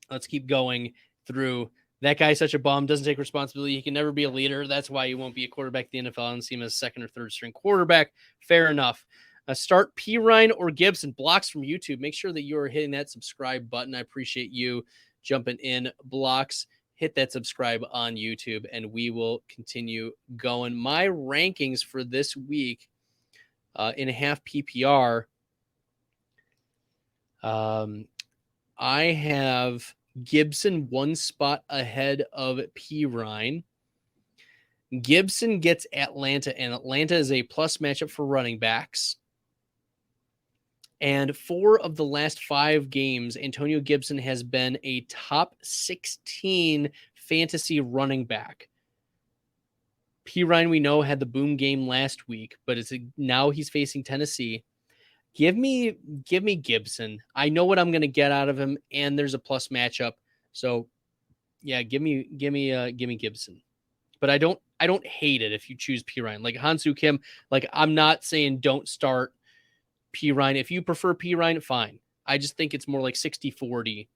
let's keep going through. That guy's such a bum, doesn't take responsibility. He can never be a leader. That's why he won't be a quarterback in the NFL. I don't see him as a 2nd or 3rd string quarterback. Fair enough. Start Pirine or Gibson. Blocks from YouTube. Make sure that you are hitting that subscribe button. I appreciate you jumping in. Blocks. Hit that subscribe on YouTube, and we will continue going. My rankings for this week in a half PPR, I have Gibson 1 spot ahead of Pirine. Gibson gets Atlanta, and Atlanta is a plus matchup for running backs. And 4 of the last 5 games, Antonio Gibson has been a top 16 fantasy running back. Pirine, we know, had the boom game last week, but now he's facing Tennessee. Give me Gibson. I know what I'm going to get out of him, and there's a plus matchup. So, yeah, give me Gibson. But I don't hate it if you choose Pirine. Like Hansu Kim, I'm not saying don't start Pirine. If you prefer Pirine, fine. I just think it's more like 60-40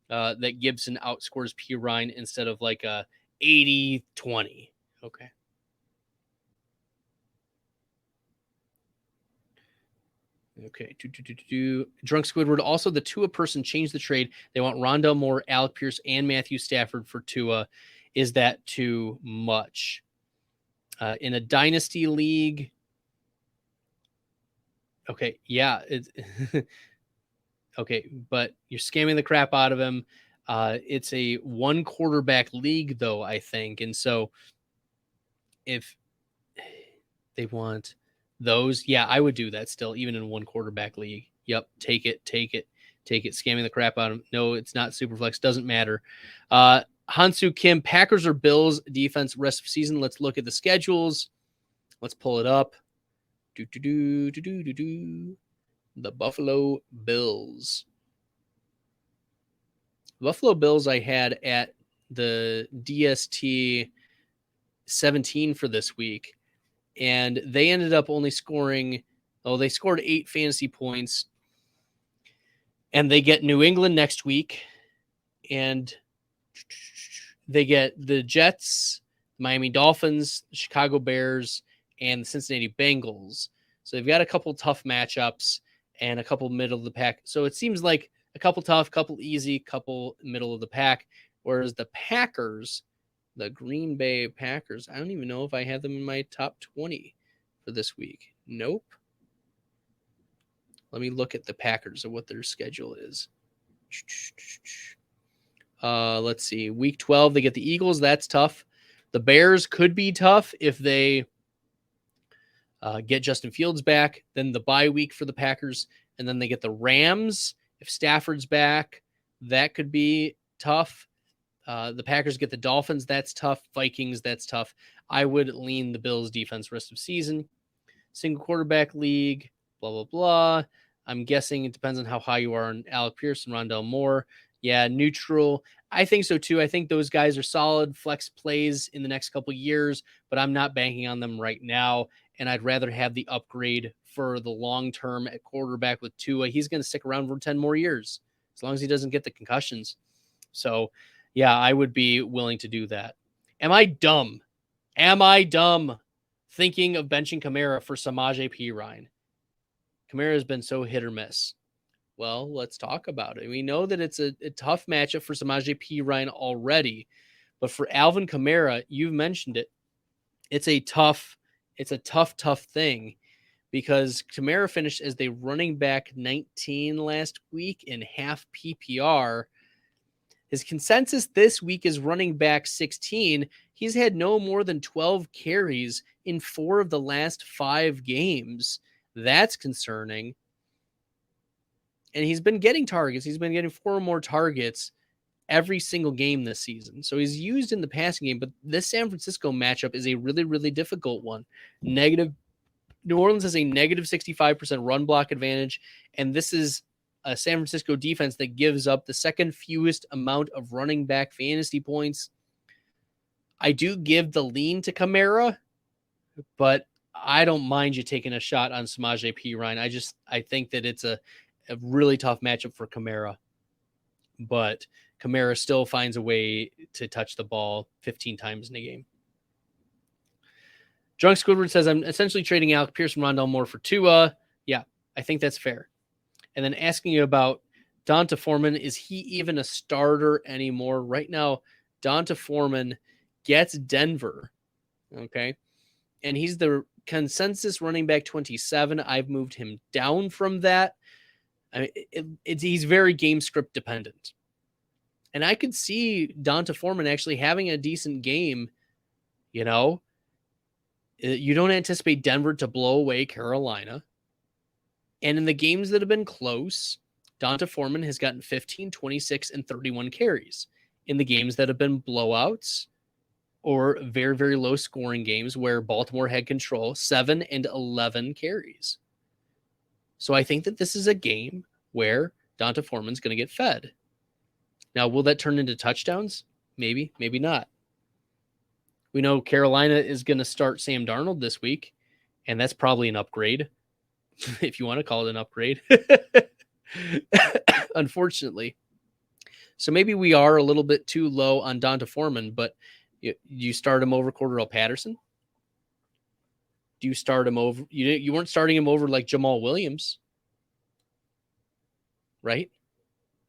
that Gibson outscores Pirine instead of like a 80-20. Okay. Okay. Drunk Squidward. Also, the Tua person changed the trade. They want Rondell Moore, Alec Pierce, and Matthew Stafford for Tua. Is that too much? In a dynasty league. Okay. Yeah. It's okay. But you're scamming the crap out of him. It's a one quarterback league, though, I think. And so if they want those, yeah, I would do that still, even in one quarterback league. Yep, take it. Scamming the crap out of him. No, it's not Superflex. Doesn't matter. Hansu Kim, Packers or Bills defense rest of season. Let's look at the schedules. Let's pull it up. The Buffalo Bills. Buffalo Bills I had at the DST 17 for this week. And they ended up only scoring, they scored 8 fantasy points. And they get New England next week. And they get the Jets, Miami Dolphins, the Chicago Bears, and the Cincinnati Bengals. So they've got a couple tough matchups and a couple middle of the pack. So it seems like a couple tough, couple easy, couple middle of the pack. Whereas the Packers, the Green Bay Packers, I don't even know if I have them in my top 20 for this week. Nope. Let me look at the Packers and what their schedule is. Let's see. Week 12, they get the Eagles. That's tough. The Bears could be tough if they get Justin Fields back. Then the bye week for the Packers. And then they get the Rams. If Stafford's back, that could be tough. The Packers get the Dolphins. That's tough. Vikings. That's tough. I would lean the Bills defense rest of season. Single quarterback league, blah, blah, blah. I'm guessing it depends on how high you are on Alec Pierce and Rondell Moore. Yeah, neutral. I think so too. I think those guys are solid flex plays in the next couple of years, but I'm not banking on them right now. And I'd rather have the upgrade for the long term at quarterback with Tua. He's going to stick around for 10 more years as long as he doesn't get the concussions. So, yeah, I would be willing to do that. Am I dumb? Thinking of benching Kamara for Samaje Perine? Kamara has been so hit or miss. Well, let's talk about it. We know that it's a tough matchup for Samaje Perine already, but for Alvin Kamara, you've mentioned it. It's a tough thing because Kamara finished as the running back 19 last week in half PPR. His consensus this week is running back 16. He's had no more than 12 carries in 4 of the last 5 games. That's concerning. And he's been getting targets. He's been getting 4 or more targets every single game this season. So he's used in the passing game, but this San Francisco matchup is a really, really difficult one. New Orleans has a negative 65% run block advantage, and this is a San Francisco defense that gives up the second fewest amount of running back fantasy points. I do give the lean to Kamara, but I don't mind you taking a shot on Samaje Perine. I think that it's a really tough matchup for Kamara, but Kamara still finds a way to touch the ball 15 times in a game. Drunk Squidward says, I'm essentially trading Alec Pierce and Rondell Moore for Tua. Yeah, I think that's fair. And then asking you about Donta Foreman, is he even a starter anymore? Right now, Donta Foreman gets Denver, okay? And he's the consensus running back 27. I've moved him down from that. I mean, he's very game script dependent. And I could see Donta Foreman actually having a decent game. You know, you don't anticipate Denver to blow away Carolina. And in the games that have been close, Donta Foreman has gotten 15, 26, and 31 carries. In the games that have been blowouts or very, very low scoring games where Baltimore had control, 7 and 11 carries. So I think that this is a game where Donta Foreman's going to get fed. Now, will that turn into touchdowns? Maybe, maybe not. We know Carolina is going to start Sam Darnold this week, and that's probably an upgrade, if you want to call it an upgrade, unfortunately. So maybe we are a little bit too low on Donta Foreman, but you start him over Cordarrelle Patterson? Do you start him over? You weren't starting him over like Jamal Williams. right?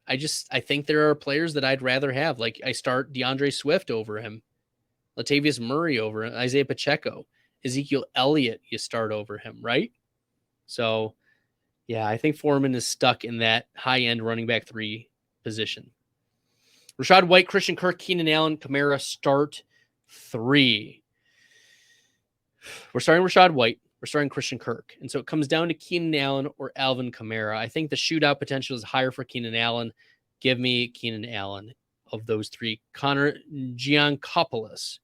I think there are players that I'd rather have. Like I start DeAndre Swift over him, Latavius Murray over him, Isaiah Pacheco, Ezekiel Elliott, you start over him, right? So, yeah, I think Foreman is stuck in that high-end running back 3 position. Rachaad White, Christian Kirk, Keenan Allen, Kamara start 3. We're starting Rachaad White. We're starting Christian Kirk. And so it comes down to Keenan Allen or Alvin Kamara. I think the shootout potential is higher for Keenan Allen. Give me Keenan Allen of those 3. Connor Giancopoulos.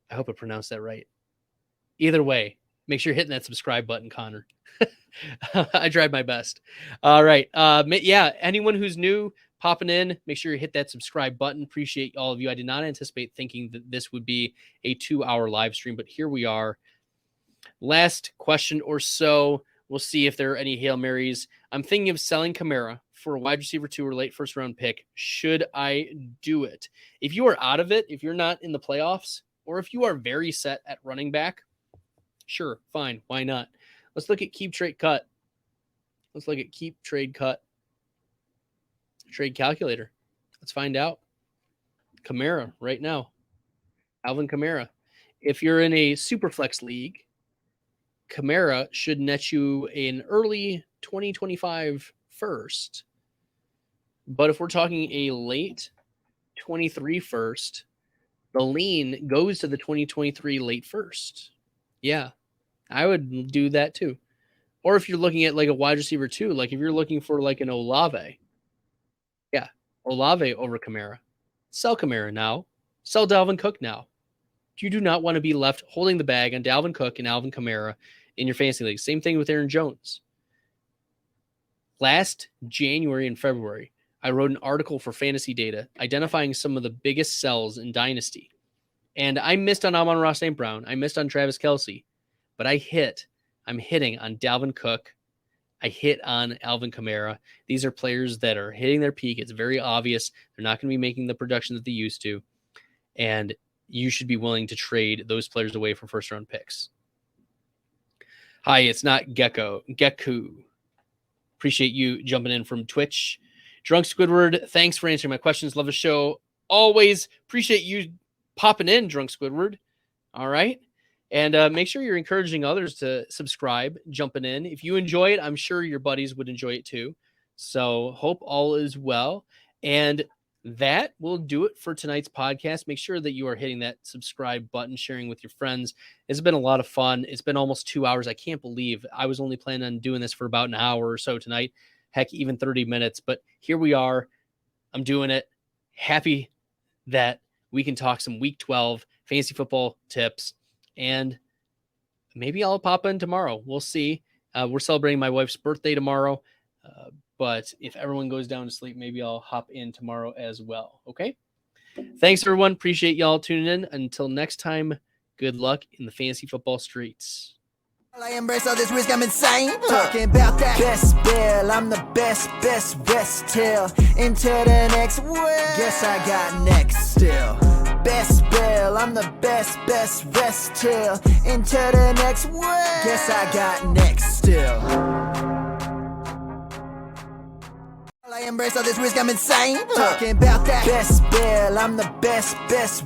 I hope I pronounced that right. Either way, make sure you're hitting that subscribe button, Connor. I tried my best. All right. Yeah, anyone who's new popping in, make sure you hit that subscribe button. Appreciate all of you. I did not anticipate thinking that this would be a 2-hour live stream, but here we are. Last question or so. We'll see if there are any Hail Marys. I'm thinking of selling Kamara for a wide receiver 2 or late first round pick. Should I do it? If you are out of it, if you're not in the playoffs, or if you are very set at running back, sure, fine. Why not? Let's look at keep, trade, cut. Let's look at keep, trade, cut. Trade calculator. Let's find out. Kamara right now. Alvin Kamara. If you're in a Superflex league, Kamara should net you an early 2025 first. But if we're talking a late 23 first, the lean goes to the 2023 late first. Yeah, I would do that too. Or if you're looking at like a wide receiver 2, like if you're looking for like an Olave, yeah, Olave over Kamara. Sell Kamara now. Sell Dalvin Cook now. You do not want to be left holding the bag on Dalvin Cook and Alvin Kamara in your fantasy league. Same thing with Aaron Jones. Last January and February, I wrote an article for Fantasy Data identifying some of the biggest sells in Dynasty. And I missed on Amon-Ra St. Brown. I missed on Travis Kelce. But I'm hitting on Dalvin Cook. I hit on Alvin Kamara. These are players that are hitting their peak. It's very obvious. They're not going to be making the production that they used to. And you should be willing to trade those players away for first-round picks. Hi, it's not Geku. Appreciate you jumping in from Twitch. Drunk Squidward, thanks for answering my questions. Love the show. Always appreciate you popping in, Drunk Squidward. All right. And make sure you're encouraging others to subscribe, jumping in. If you enjoy it, I'm sure your buddies would enjoy it too. So hope all is well. And that will do it for tonight's podcast. Make sure that you are hitting that subscribe button, sharing with your friends. It's been a lot of fun. It's been almost 2 hours. I can't believe I was only planning on doing this for about an hour or so tonight. Heck, even 30 minutes. But here we are. I'm doing it. Happy that we can talk some Week 12 fantasy football tips. And maybe I'll pop in tomorrow. We'll see. We're celebrating my wife's birthday tomorrow. But if everyone goes down to sleep, maybe I'll hop in tomorrow as well. Okay? Thanks, everyone. Appreciate y'all tuning in. Until next time, good luck in the fantasy football streets. I embrace all this risk, I'm insane. Talking about that best bill, I'm the best rest till into the next world. Guess I got next still. Best bill, I'm the best rest till into the next world. Guess I got next still. I embrace all this risk, I'm insane. Talking about that best bill, I'm the best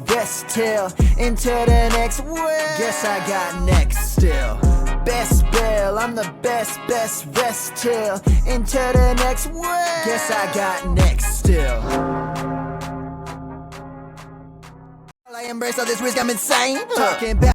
rest till into the next world. Guess I got next still. Best bill, I'm the best rest till into the next world. Guess I got next still. I embrace all this risk, I'm insane. Talking about